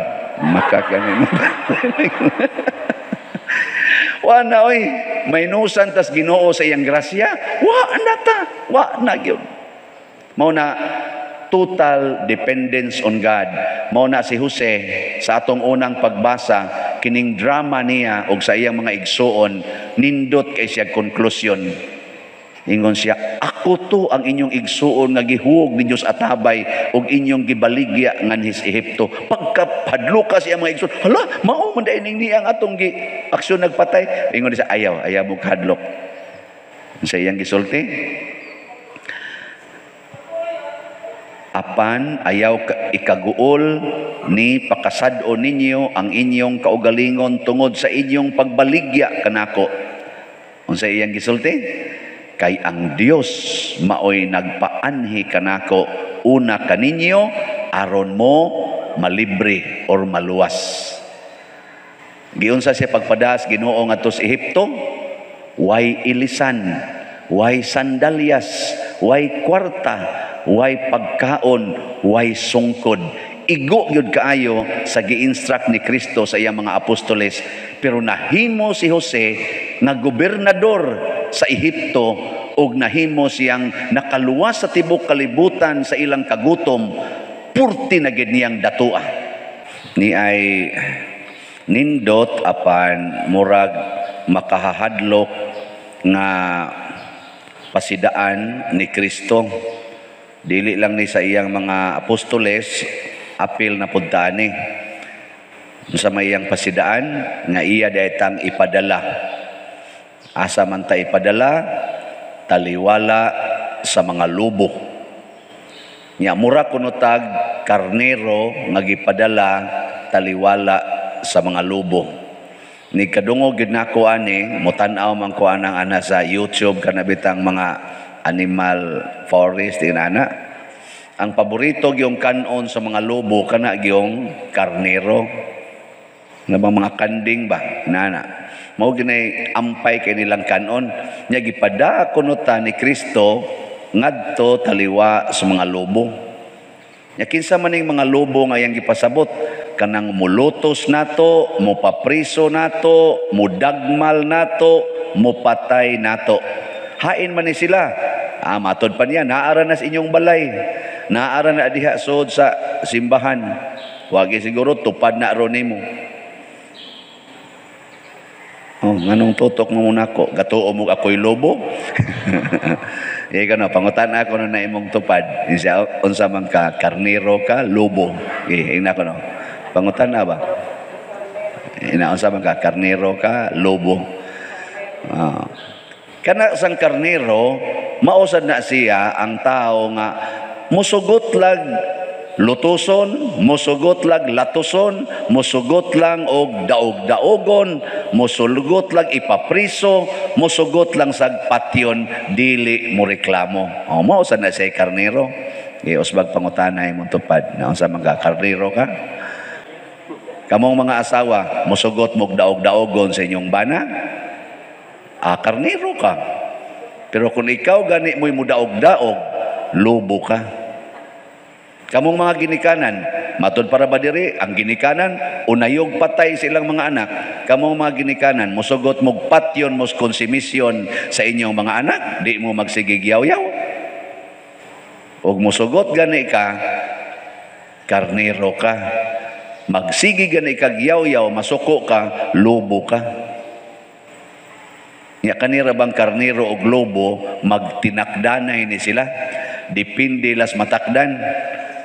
Makakanin mo. Wana, oy, may nusan tas Ginoo sa iyang grasya. Wa na gyud. Mao na total dependence on God. Mao na si Jose sa atong unang pagbasa kining drama niya og sa iyang mga igsuon nindot kay siya konklusyon. Ingon siya, ako to ang inyong igsuon nga gihuog ninyo sa atabay ug inyong gibaligya nganhis Ehipto. Pagkapadlo ka siya mga igsuon, hala, mao man dayon ni ang atong aksyon nagpatay. Ingon siya, ayaw mo kahadlok. Sa iyang gisulti, apan ayaw ikaguol ni pakasad-o ninyo ang inyong kaugalingon tungod sa inyong pagbaligya kanako. Unsa iyang gisulti? Kay ang Dios maoy nagpaanhi kanako una kaninyo aron mo malibre or maluwas. Giunsa siya pagpadas Ginoo ngadto sa Ehipto? Way ilisan, way sandalyas, way kwarta, way pagkaon, way sungkod. Igo gyud kaayo sa gi-instruct ni Kristo sa iyang mga apostoles, pero nahimo si Jose nga gobernador sa Ehipto ug nahimo siyang nakaluwas sa tibok kalibutan sa ilang kagutom, purti na gid niyang datua. Ni ay nindot apan murag makahahadlok nga pasidaan ni Kristo. Dili lang ni sa iyang mga apostoles, apil na puntani sa mayang pasidaan nga iya daytang ipadala. Asa man ta ipadala? Taliwala sa mga lubo. Nya mura kuno tag karnero nga gipadala taliwala sa mga lubo. Ni kadungog gid nako ani motan-aw man ko anang ana sa YouTube kana bitang mga animal forest inana. Ang paborito gyung kanon sa mga lobo kana gyung karnero. Nga mga kanding ba inana. Mao ginay ampay kay nilang kanon. Nya gipada kuno ta ni Kristo ngadto taliwa sa mga lobo. Nya kinsa man ning mga lobo nga yang gipasabot kanang mulutos nato, mopapriso nato, mudagmal nato, mopatay nato. Hain man ni sila. Matod pa niya, naara na sa inyong balay. Naara na diha sud sa simbahan. Wagi siguro tupad na ron nimo. Oh, nganong tutok mo muna ko? Gatuo mo ako'y lobo? Ika no, pangutan ako na imong tupad. Unsa man ka, karnero ka, lobo. Ina ko no. Pangutan na ba? Unsa man ka, karnero ka, lobo. Kana sang karnero, mausad na siya ang tao nga musugot lag lutuson, musugot lag latuson, musugot lang og daog-daogon, musugot lang ipapriso, musugot lang sagpatyon, dili mo reklamo. Mao sa na say karnero. Usbag pangutanay mo tupad. Naunsa man ka karnero ka? Kamong mga asawa, musugot mo og daog-daogon sa inyong bana? Karnero ka. Pero kung ikaw gani mo'y mudaog-daog, lobo ka. Kamong mga ginikanan, matod para ba diri, ang ginikanan, unayog patay silang mga anak. Kamong mga ginikanan, musugot mog patyon, mos konsumisyon sa inyong mga anak, di mo magsigig yaw-yaw. Og musugot gani ka, karnero ka. Magsigi gani ka yaw-yaw, masuko ka, lobo ka. Nya kanira bang karnero og lobo, magtinakdanay ni sila. Dipindi las matakdan.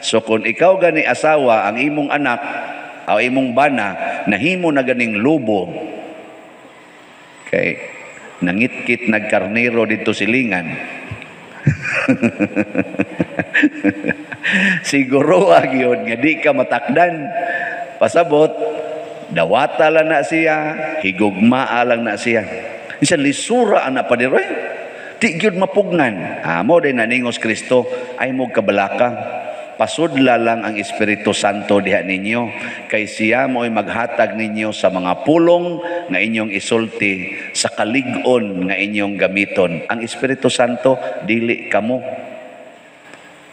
So kung ikaw gani asawa, ang imong anak o imong bana nahimo na ganing lubo, kay nangitkit nagkarnero dito silingan. Siguro yun nga di ka matakdan. Pasabot, dawata lang na siya, higugmaa lang na siya. Isa lisura anak pa diroy. Di gyud mapugnan. Mo din naningos Kristo ay mo kabalaka. Pasudla lang ang Espiritu Santo diha ninyo, kay siya mo'y maghatag ninyo sa mga pulong nga inyong isulti, sa kalig-on nga inyong gamiton. Ang Espiritu Santo dili kamo.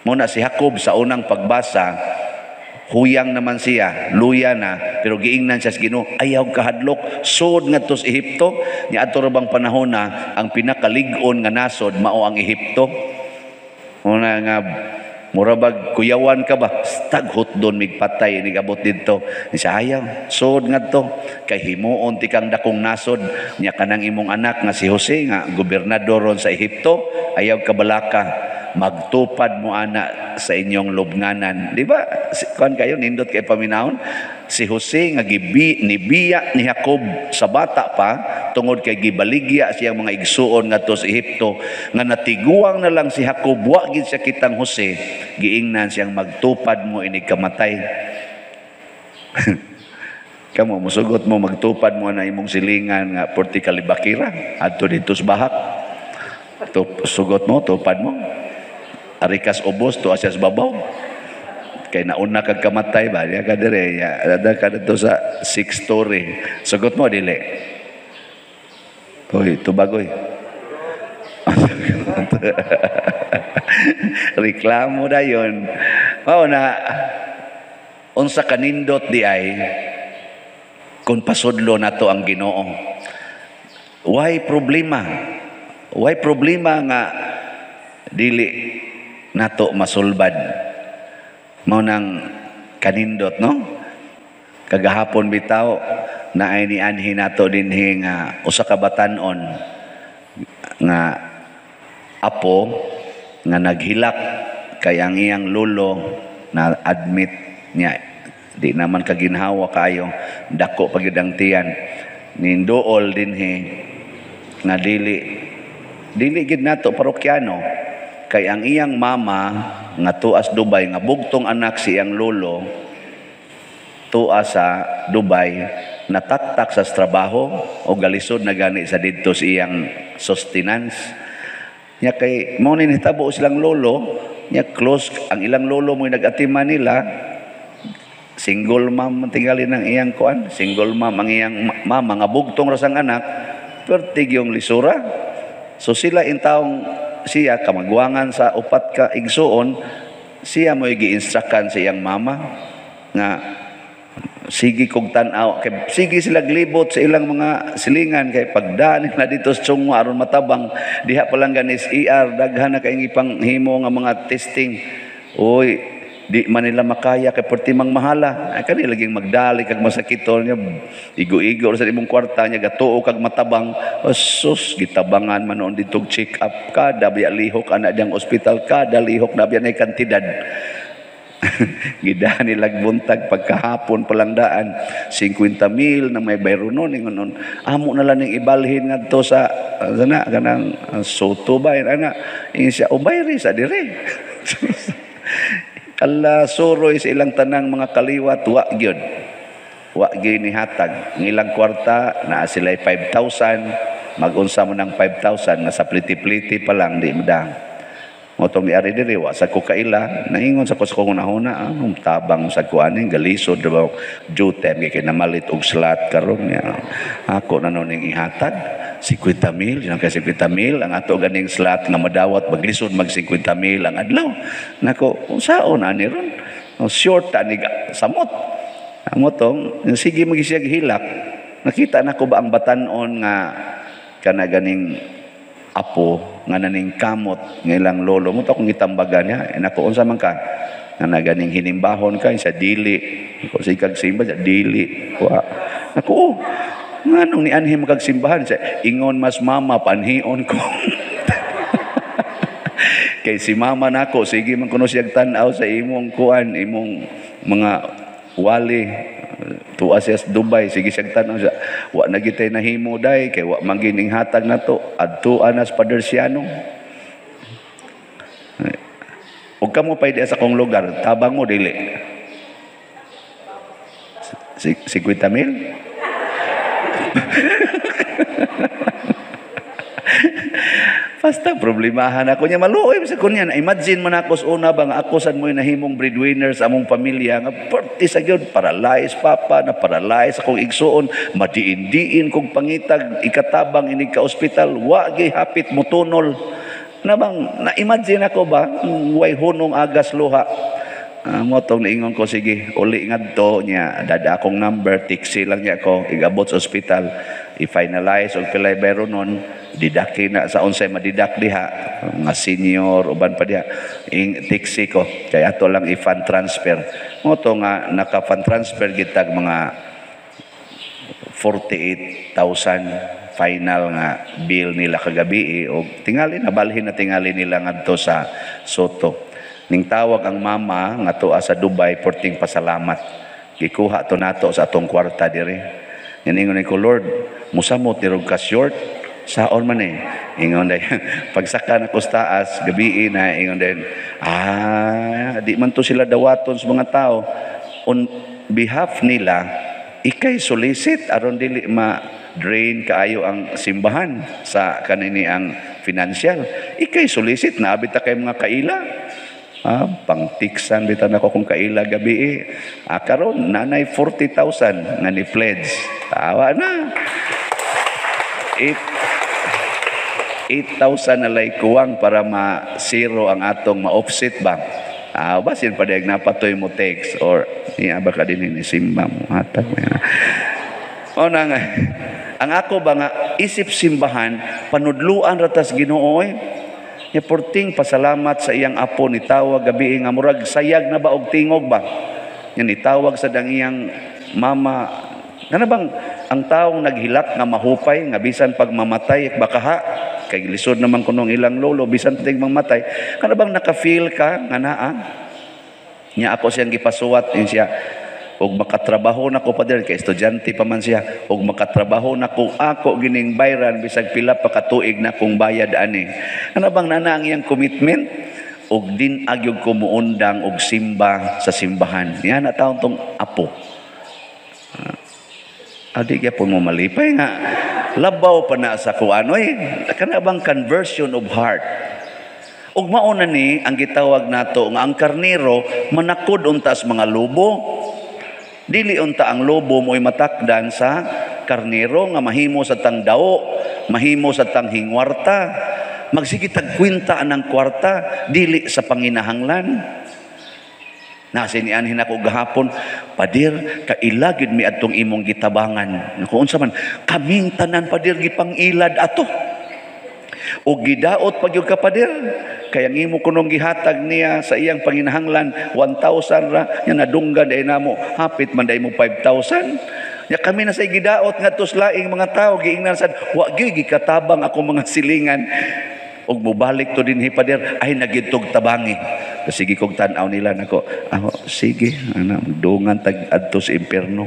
Muna si Jacob sa unang pagbasa, huyang naman siya, luya na, pero giingnan siya sa Ginoo, ayaw kahadlok, sud ngadto sa Ehipto. Ni adto ra bang panahon na ang pinakalig-on nga nasod mao ang Ehipto. Una nga murabag kuyawan ka ba? Taghot doon migpatay ni abot dito. Ni siya ayaw. Sod nga to. Kay himuon ti kang dakong nasod. Nya kanang imong anak nga si Jose nga gobernador ron sa Ehipto. Ayaw kabalaka. Magtupad mo ana sa inyong lubnganan. Di ba? Kuan kayo nindot kay paminahon. Si Jose nga nibiya ni Jacob sa bata pa tungod kay gibaligya siyang mga igsuon ngadto sa Ehipto nga natiguang na lang si Jacob wa gid siya kitang Jose, giingnan siyang magtupad mo ini kamatay. Kamo musugot mo magtupad mo na imong silingan nga porti kalibakira adto dito sa bahak. Sugot mo, tupad mo. Arikas ubos to asya sa babaw. Kay nauna kag kamatay ba diya ka dire ya ada ka dito sa 6 story. Sugot mo dili. Oy, tubagoy. Reklamo dayon. Mao na unsa kanindot di ay kung pasudlo nato ang Ginoo. Why problema? Why problema nga dili nato masulbad? Mao nang kanindot no? Kagahapon bitaw na ay nianhi nato dinhi nga usa ka batan-on nga apo nga naghilak kay ang iyang lolo na admit niya di naman kaginhawa kayo dako pagid ang tiyan nindool dinhi nga dili gid nato parokyano kay ang iyang mama nga tuas Dubai nga bugtong anak si iyang lolo tuas sa Dubai nataktak sa trabaho o galisod na gani sa didto si iyang sustenance nya kay mao ni hitabo silang lolo nya close ang ilang lolo mo nag-atima nila single mom tingali ng iyang kuan single mom ang iyang mama nga bugtong ra sang anak pertig yung lisura so sila intawong siya kamagwangan sa upat ka igsuon siya mo gi-instructan sa iyang mama nga sige kog tan-aw kay sige sila glibot sa ilang mga silingan kay pagdaan na dito sa tsungwa aron matabang diha pa lang ganis ER daghan na kay ipanghimo nga mga testing oy di man nila makaya kay pertimang mahala ay kani laging magdali kag masakitol niya igo-igo sa imong kwarta niya gatuo kag matabang sus gitabangan man noon dito check up kada biya lihok ana diyang ospital kada lihok na biya nay kantidad. Gidahan nila buntag pagkahapon palang daan 50,000 na may bayro noon ingon amo na lang ning ibalhin ngadto sa kana kanang soto ba ana ingin siya ubayri sa dire. Allah suroy sa ilang tanang mga kaliwat wa gyud ni hatag ng ilang kwarta na sila'y 5,000 magunsa mo ng 5,000 nga sa pliti-pliti pa lang di madang mo tong miari diri wa sa ko kaila naingon sa ko sa kong nahuna tabang sa kuaning galisod daw jute mi kay namalit og slot karon niya ako na noon ning ihatag 50,000 ang kay 50,000 ang ato ganing slot nga madawat maglisod mag 50,000 ang adlaw nako unsaon ani ron short ani samot amo tong sige magisiyag hilak nakita nako ba ang batan-on nga kana ganing apo nga naning kamot nga ilang lolo mo to kung itambagan niya nako unsa man ka nga naganing hinimbahon ka sa dili ko sikag simba sa dili wa nako nganong ni anhi magagsimbahan sa ingon mas mama panhion ko Kay si mama nako, sige man kuno siyang tan-aw sa imong kuan, imong mga wali. Tuwa siya sa Dubai, sige siyang tan-aw siya. Wa na gitay nahimo day, kay wa magining hatag na to. Adtuan as Padersiano. Huwag ka mo pa sa kong lugar, tabang mo, dili. 50 mil? Basta problemahan ako niya. Maluoy sa kunya. Imagine man ako sa una ba nga ako sad mo nahimong breadwinner sa among pamilya nga perti sa gyud, paralyzed papa, na paralyzed akong igsuon, madiin-diin kong pangitag, ikatabang inig ka ospital, wa gyud hapit mo tunol. Na-imagine ako ba, way hunong agas luha. Mo tong niingon ko, sige, uli ngadto niya, dada akong number, tiksi lang niya ako, igabot sa ospital, i-finalize, o pilay bayro nun, didaki na sa unsay madidak diha, mga senior, uban pa diha, tiksi ko, kaya ato lang i-fund transfer. Mo to nga, naka-fund transfer gitag mga 48,000 final nga bill nila kagabi o tingali na balhin na tingali nila ngadto sa Soto. Ning tawag ang mama nga tuwa sa Dubai porting pasalamat. Gikuha to nato sa atong kwarta dire. Yan ingon ko, Lord, musamot ni rog ka short saon man ingon day pagsaka na kustaas gabi na ingon din di man to sila dawaton sa mga tao on behalf nila ikay solicit aron dili ma-drain kaayo ang simbahan sa kanini ang financial. Ikay solicit na abita kay mga kaila. Pangtiksan bitan ako kung kaila gabi karon nanay 40,000 nga ni pledge. Tawa na. 8,000 na lay kuwang para ma-zero ang atong ma-offset ba. Basin pa dahil napatoy mo text or niya baka din ni simba mo hatag mo yan. O na nga, ang ako ba nga isip simbahan, panudluan ratas Ginoo porting pasalamat sa iyang apo ni tawag gabi nga murag sayag na ba og tingog ba. Yan itawag sa dang iyang mama. Nga bang ang taong naghilak nga mahupay nga bisan pag mamatay bakaha kay lisod naman kunong ilang lolo bisan pag mamatay kana bang naka-feel ka nga naa nya ako siyang gipasuwat siya og makatrabaho nako pa der kay estudyante pa man siya og makatrabaho nako ako gining bayran bisag pila pa ka tuig na kong bayad ani ana bang nana ang iyang commitment og din agyog ko muundang og simba sa simbahan niya na taon tong apo adi kaya po mo malipay nga labaw pa na sa kuanoy kana bang conversion of heart ug mauna ni ang gitawag nato nga ang karnero manakod unta sa mga lobo. Dili unta ang lobo mo'y matakdan sa karnero nga mahimo sa tang dao, mahimo sa tang hingwarta. Magsige tagkwinta ng kwarta, dili sa panginahanglan. Nasinianhin ako gahapon, padir, kailagid mi atong imong gitabangan. Kung unsa man, kaming tanan padir gipangilad ato. O gidaot pag yung kapadir, kaya ngimo kunong gihatag niya sa iyang panginahanglan 1,000 ra nya nadunggan ay namo hapit man day mo 5,000 nya kami na say gidaot ngadto sa laing mga tawo giingnan sad wa gyud gikatabang ako mga silingan ug mobalik to dinhi pader ay nagitog tabangi sige kog tan-aw nila nako sige ana dungan tag adto sa impierno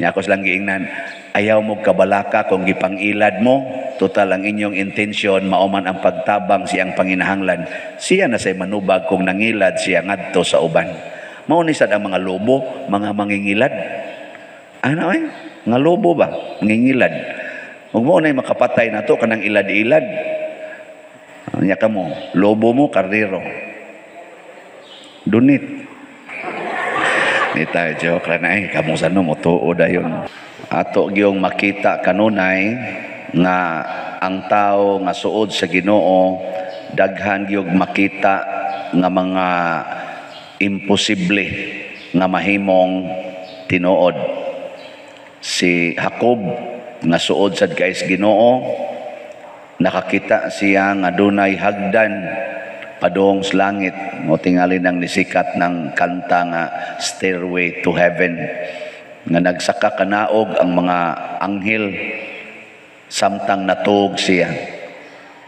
nya ako lang giingnan ayaw mo kabalaka kung gipangilad mo total ang inyong intensyon mauman ang pagtabang siyang panginahanglan siya na say manubag kung nangilad siya ngadto sa uban mao ni sad ang mga lobo mga mangingilad nga lobo ba mangingilad ug mo nay makapatay nato kanang ilad-ilad nya kamo lobo mo karnero dunit nita joke ra na kamo sa no mo tuod ayon ato gyung makita kanunay nga ang tao nga suod sa Ginoo daghan gyud makita nga mga imposible nga mahimong tinuod. Si Jacob nga suod sad kay sa Ginoo nakakita siya nga dunay hagdan padung sa langit mo tingali nang nisikat ng kanta nga Stairway to Heaven nga nagsaka kanaog ang mga anghel samtang natug siya.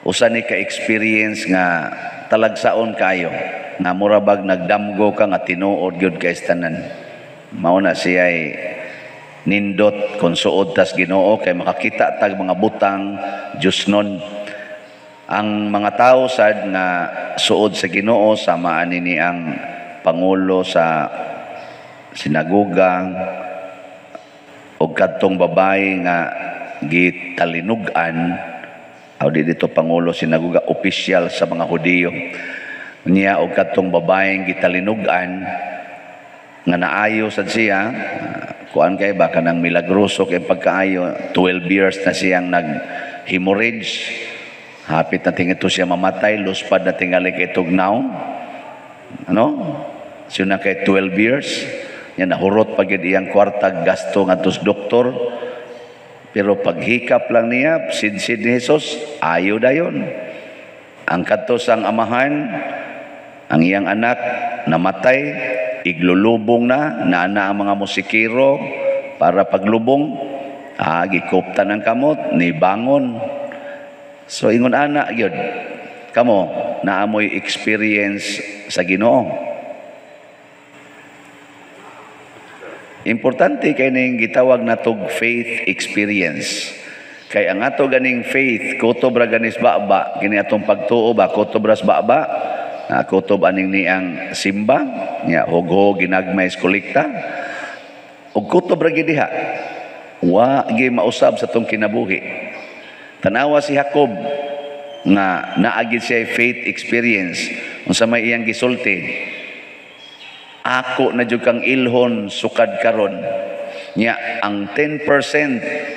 Usa ni ka-experience nga talagsaon kayo nga murabag nagdamgo ka nga tinuod gyud kay tanan. Mao na siya ay nindot kung suod tas Ginoo kay makakita tag mga butang Diosnon. Ang mga tao sad nga suod sa Ginoo samaan ni ang pangulo sa sinagugang o kadtong babae nga gitalinugan o dito pangulo sinaguga opisyal sa mga Hudiyo niya o kadtong babaeng gitalinugan nga naayo sad siya kuan kay baka nang milagroso kay pagkaayo 12 years na siyang nag-hemorrhage hapit na tingito siya mamatay luspad na tingali kay tugnaw ano siya na kay 12 years niya nahurot pagid iyang kwarta gasto ngadtos doktor pero paghikap lang niya sidsid ni Jesus ayo dayon ang kadtos ang amahan ang iyang anak namatay iglulubong na ang mga musikero para paglubong gikopta ng kamot ni bangon so ingon ana gyud kamo naamoy experience sa Ginoo. Importante kay ning gitawag natog faith experience. Kay ang ato ganing faith kutob ra ganis baba kini atong pagtuo ba kutob ras baba kutob aning ni ang simba nya hugho ginagmay kolekta ug kutob ra gid diha wa gi mausab sa tong kinabuhi. Tanawa si Jacob nga naagid siya faith experience unsa may iyang gisulti ako na jud kang ilhon sukad karon nya ang 10%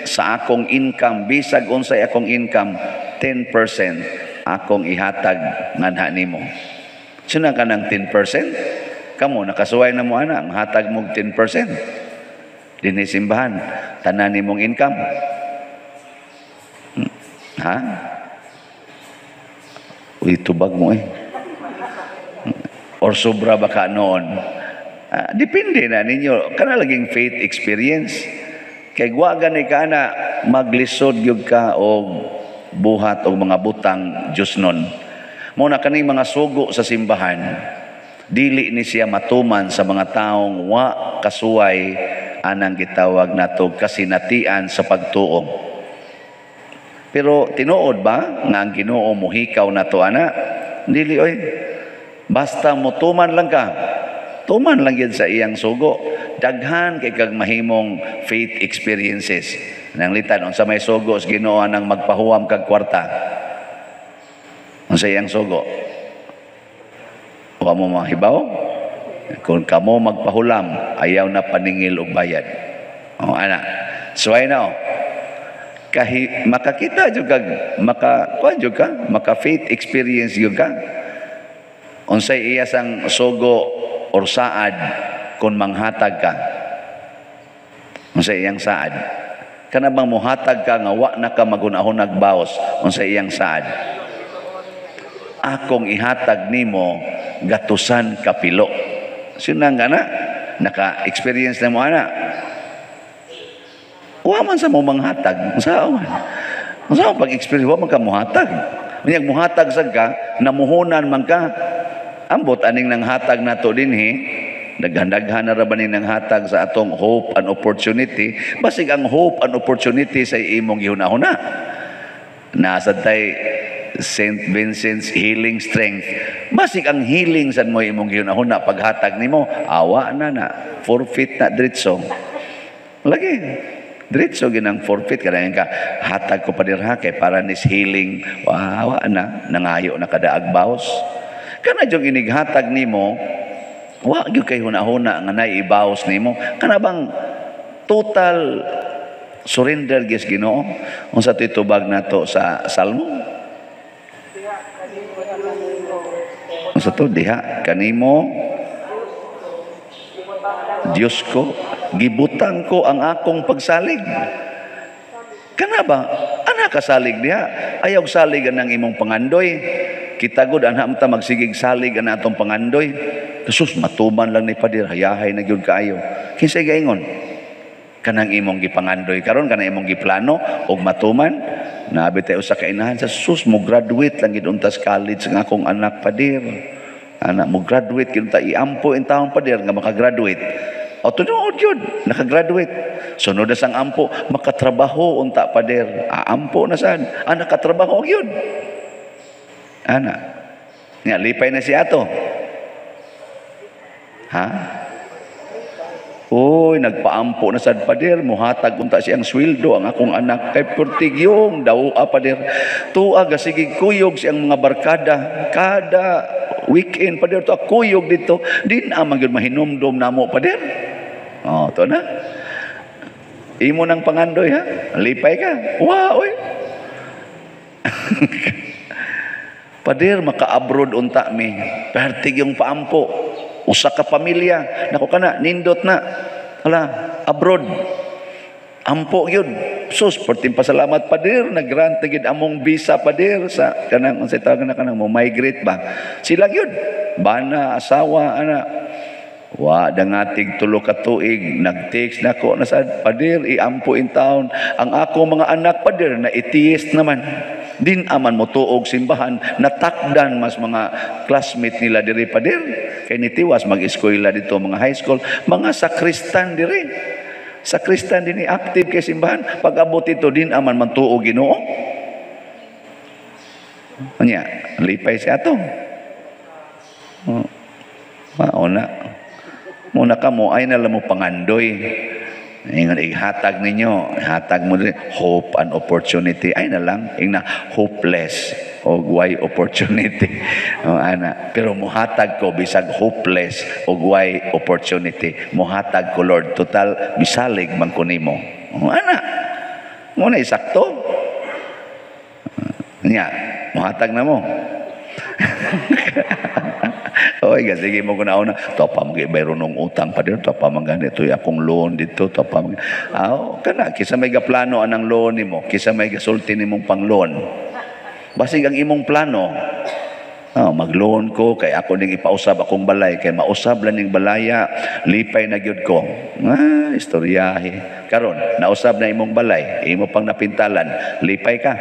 sa akong income bisag unsay akong income 10% akong ihatag nganha nimo. Sina ka ng 10%? Kamo nakasuway na mo ana ang hatag mo 10% dinhi simbahan tanan nimong income. Ha? Uy tubag mo or sobra baka noon. Depende na ninyo kana laging faith experience kay guwagan ni kana maglisod gyud ka og buhat og mga butang Diosnon mo na kaning mga sugo sa simbahan dili ni siya matuman sa mga taong wa kasuway anang gitawag nato kasinatian sa pagtuo. Pero tinuod ba nga ang Ginoo muhikaw nato ana? Dili oy. Basta motuman lang ka. Tuman lang yan sa iyang sugo. Daghan kay kag mahimong faith experiences. Nang litan, unsa may sugo sa Ginoo nang magpahuwam kag kwarta. Unsa iyang sugo? Wa mo mahibaw? Kung kamo magpahulam, ayaw na paningil og bayad. O ana. Suway na makakita jud kag maka faith experience jud ka. Unsay iya sang sugo or saad kung manghatag ka. Unsay iyang saad? Kana bang muhatag ka nga wa na ka magunahon nagbaos unsay iyang saad? Akong ihatag nimo gatusan kapilo. Sinang kana? Naka-experience na mo ana. Wa man sa mo manghatag. Unsa pag-experience wa man ka muhatag. Unyag muhatag sad ka, namuhunan man ka. Ambot aning nang hatag nato dinhi daghan-daghan na ra ba ning nang hatag sa atong hope and opportunity basig ang hope and opportunity sa imong gihunahuna nasa tay St. Vincent's healing strength basig ang healing sad mo imong gihunahuna paghatag nimo awa na forfeit na diretso lagi diretso ginang forfeit kanayan ka hatag ko pa dirha kay para nis healing awa na nangayo na kadaag baos. Kana jung inighatag nimo wa gyud kay hunahuna nga naibaos nimo kana bang total surrender gis Ginoo unsa toy tubag nato sa Salmo unsa to diha kanimo Dios ko gibutang ko ang akong pagsalig kana ba ana kasalig diha ayaw salig ang imong pangandoy kita gud anha ta magsigig salig ana atong pangandoy sus matuman lang ni padir hayahay na gyud kaayo kinsay gaingon kanang imong gipangandoy karon kanang imong giplano og matuman Nabi tayo sa kainahan sa sus mo graduate lang gid unta sa college nga akong anak pader. Anak mo graduate gid unta iampo in taon pader nga makagraduate. O tunood yun, nakagraduate. Sunod na sang ampo, makatrabaho unta pader. Ampo na sad. Nakatrabaho yun. Nga lipay na siya to. Ha? Uy, nagpaampo na sad pader, muhatag unta siyang sweldo ang akong anak kay pertigyong daw pader. Tuag sige kuyog siyang mga barkada kada weekend pader to kuyog dito din amang gyud mahinumdom namo pader. To na. Imo nang pangandoy ha. Lipay ka. Wow, oy. Pader maka-abroad unta mi. Pertigyong paampo. Usa ka pamilya nako kana nindot na hala abroad ampo gyud sus pertim pasalamat pader nagrant gid among visa pader sa kanang unsay tawag na kanang mo migrate ba sila gyud bana asawa ana wa dangatig tulo ka tuig nag-text nako na sad pader iampo in town ang ako mga anak pader na atheist naman din aman mo tuog simbahan natakdan mas mga classmate nila diri pader kay nitiwas mag-eskwela dito mga high school mga sakristan diri sakristan dinhi active kay simbahan pag-abot ito din aman man tuog Ginoo anya lipay si ato mauna muna ka mo ay nalang mo pangandoy ingon ihatag ninyo hatag mo din hope and opportunity ay na lang ingna hopeless o why opportunity ana pero muhatag ko bisag hopeless o why opportunity muhatag ko Lord total bisalig man ko nimo ana mo na isakto nya muhatag na mo oy sige mo kuna una to pa mga bayron ng utang pa dito pa mga ganito akong loan dito to pa kana kisa may gaplano anang loan nimo kisa may gasulti nimong pang loan basig ang imong plano mag-loan ko kay ako ning ipausab akong balay kay mausab lang ning balaya lipay na gyud ko istoryahe karon nausab na imong balay imo pang napintalan lipay ka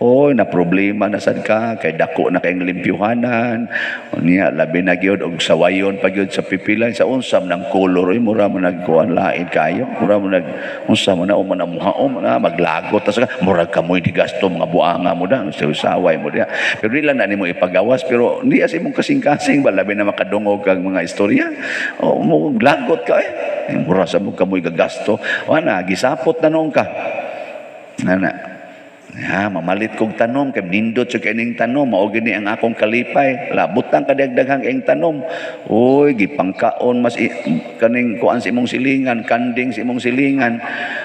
oy na problema na sad ka kay dako na kay limpyuhanan unya labi na gyud og sawayon pa gyud sa pipilan sa unsam ng kolor oy mura mo nagkuan lain kayo mura mo nag unsa mo na o manamuhaom na maglagot tas murag kamoy di gasto mga buanga mo da sa saway mo dia pero dili na nimo ipagawas pero di as imong kasing-kasing ba labi na makadungog kag mga istorya o mo lagot ka mura sa mo kamoy gagasto ana gisapot na nung ka ana mamalit kong tanom kay nindot sa kaning tanom mao gini ang akong kalipay labutang kadagdaghang ing tanom oy gipangkaon mas kaning kuan sa imong silingan kanding sa imong silingan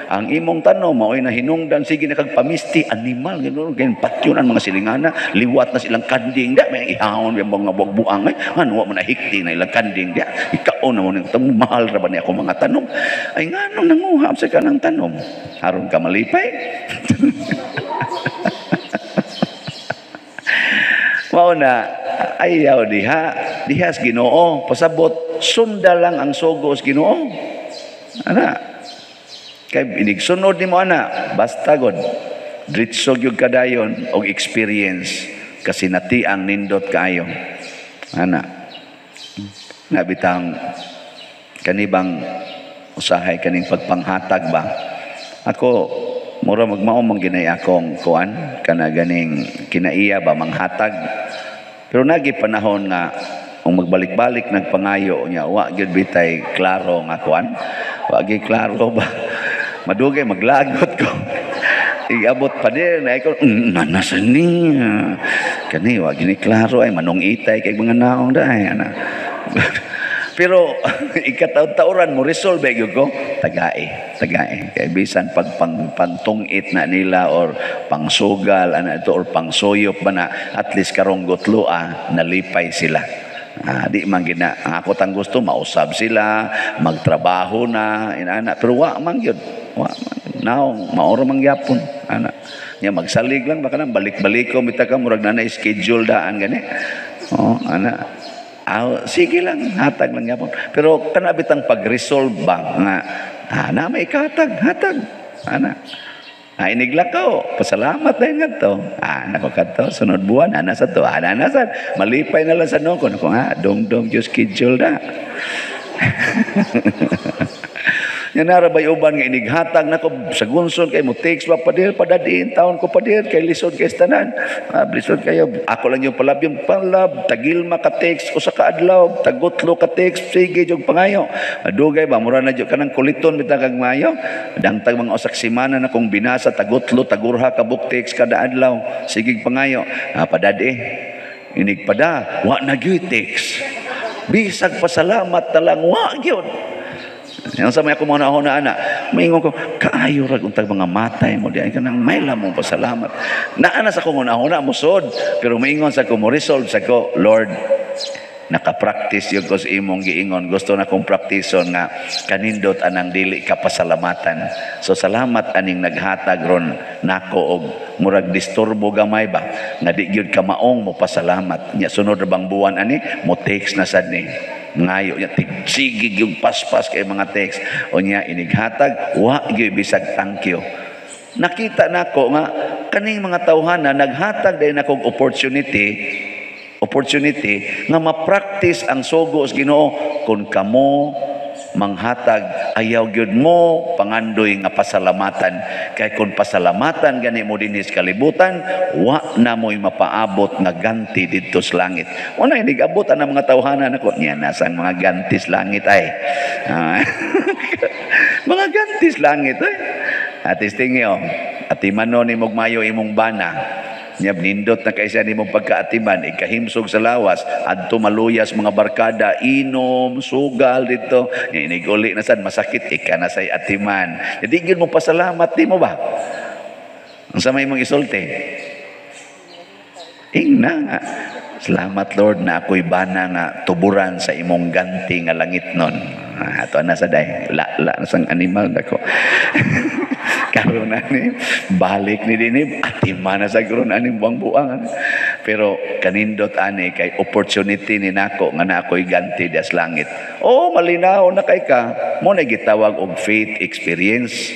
ang imong tanom mao'y nahinungdan sige na kag pamisti animal ganoon kay patyon ang mga silingana liwat na silang kanding da may ihawon yung mga buang ano wa man hikti na ilang kanding da ikaon na mo ning mahal ra ba ni ako mga tanom ay nganong nanguha sa kanang tanom aron ka malipay mao na ayaw dihas Ginoo pasabot sunda lang ang sugos Ginoo ana kay inigsunod nimo ana basta god diretso gyud kadayon og experience kasi natiang nindot kaayo ana nabitang kanibang usahay kaning pagpanghatag ba ako mura magmao man ginay akong kuan kana ganing kinaiya ba manghatag pero nagi panahon nga kung magbalik-balik nagpangayo niya wa gyud bitay klaro nga kuan wa gyud klaro ba madugay maglagot ko iabot pa din ay ko nanasan ni kani wa gini klaro ay manong itay kay mga naong daay ana pero ikataw-tauran mo resolve gyud ko tagae kay bisan pag pangtungit na nila or pangsugal ana ito or pangsoyop ba na at least karong gotloa nalipay sila di man gina ang ako tang gusto mausab sila magtrabaho na inana pero wa man gyud wa naong maoro man gyapon ana nya magsalig lang baka nang balik-balik ko mita ka murag na schedule daan gani ana sige lang hatag lang gyapon pero kanabit ang pag-resolve ba nga na may hatag ana Inigla ko, pasalamat na nga to. Nako ka to, sunod buwan, sa to, ananasan. Malipay na lang sa noon ko. Nako dong, just schedule na. Yan narabay uban nga inighatag na ko sa gunson kay mo takes ba padir padadiin taon ko padir kay lisod kay tanan. Lisod kayo. Ako lang yung palab tagil ka takes usa ka adlaw tagutlo ka takes sige jog pangayo. Adugay ba mura na jud kanang kuliton bitang kag mayo. Dangtag mga usak semana na kung binasa tagutlo tagurha ka book takes kada adlaw. Sige pangayo. Padadi. Inigpada wa na gyud takes. Bisag pasalamat talang wa gyud. Yang sa may ako mga nahuna ana, maingon ko, kaayo rag untag mga matay mo, diyan ka nang may lamong pasalamat. Naana sa kong nahuna, musod, pero maingon sa ko, mo resolve sa ko, Lord, nakapractice yung ko sa imong giingon, gusto na kong praktison nga, kanindot anang dili ka pasalamatan. So salamat aning naghatag ron, nako og murag disturbo gamay ba, nga di gyud ka maong mo pasalamat. Nya sunod ra bang buwan ani, mo takes na sad ni. Ngayo niya tigsigig yung paspas kay mga text o niya inighatag wa gyud bisag thank you. Nakita nako nga kaning mga tawhana naghatag dahil nakog opportunity nga ma-practice ang sugo sa Ginoo kung kamo manghatag ayaw gyud mo pangandoy nga pasalamatan kay kung pasalamatan gani mo dinhi sa kalibutan wa na mo'y mapaabot nga ganti didto sa langit. Una inigabot ang mga tawhana nako niya nasang mga ganti sa langit ay. Mga ganti sa langit ay. At istingyo at imano ni mogmayo imong bana. Nya nindot na kaysa ni mong pagkaatiman, ikahimsog sa lawas, adto maluyas mga barkada, inom, sugal dito, iniguli na sad, masakit, ika na say atiman. Jadi yun mo pasalamat, di mo ba? Ang samay mong isulti. Ingna nga. Salamat Lord na ako'y bana nga tuburan sa imong ganti nga langit nun. Ato na sa day, la na sang animal dako. Karon ani balik ni dinhi atiman na sa karon ani buang-buang. Pero kanindot ani kay opportunity ni nako nga na ako'y ganti das langit. Oh malinaw na kay ka mo na gitawag og faith experience.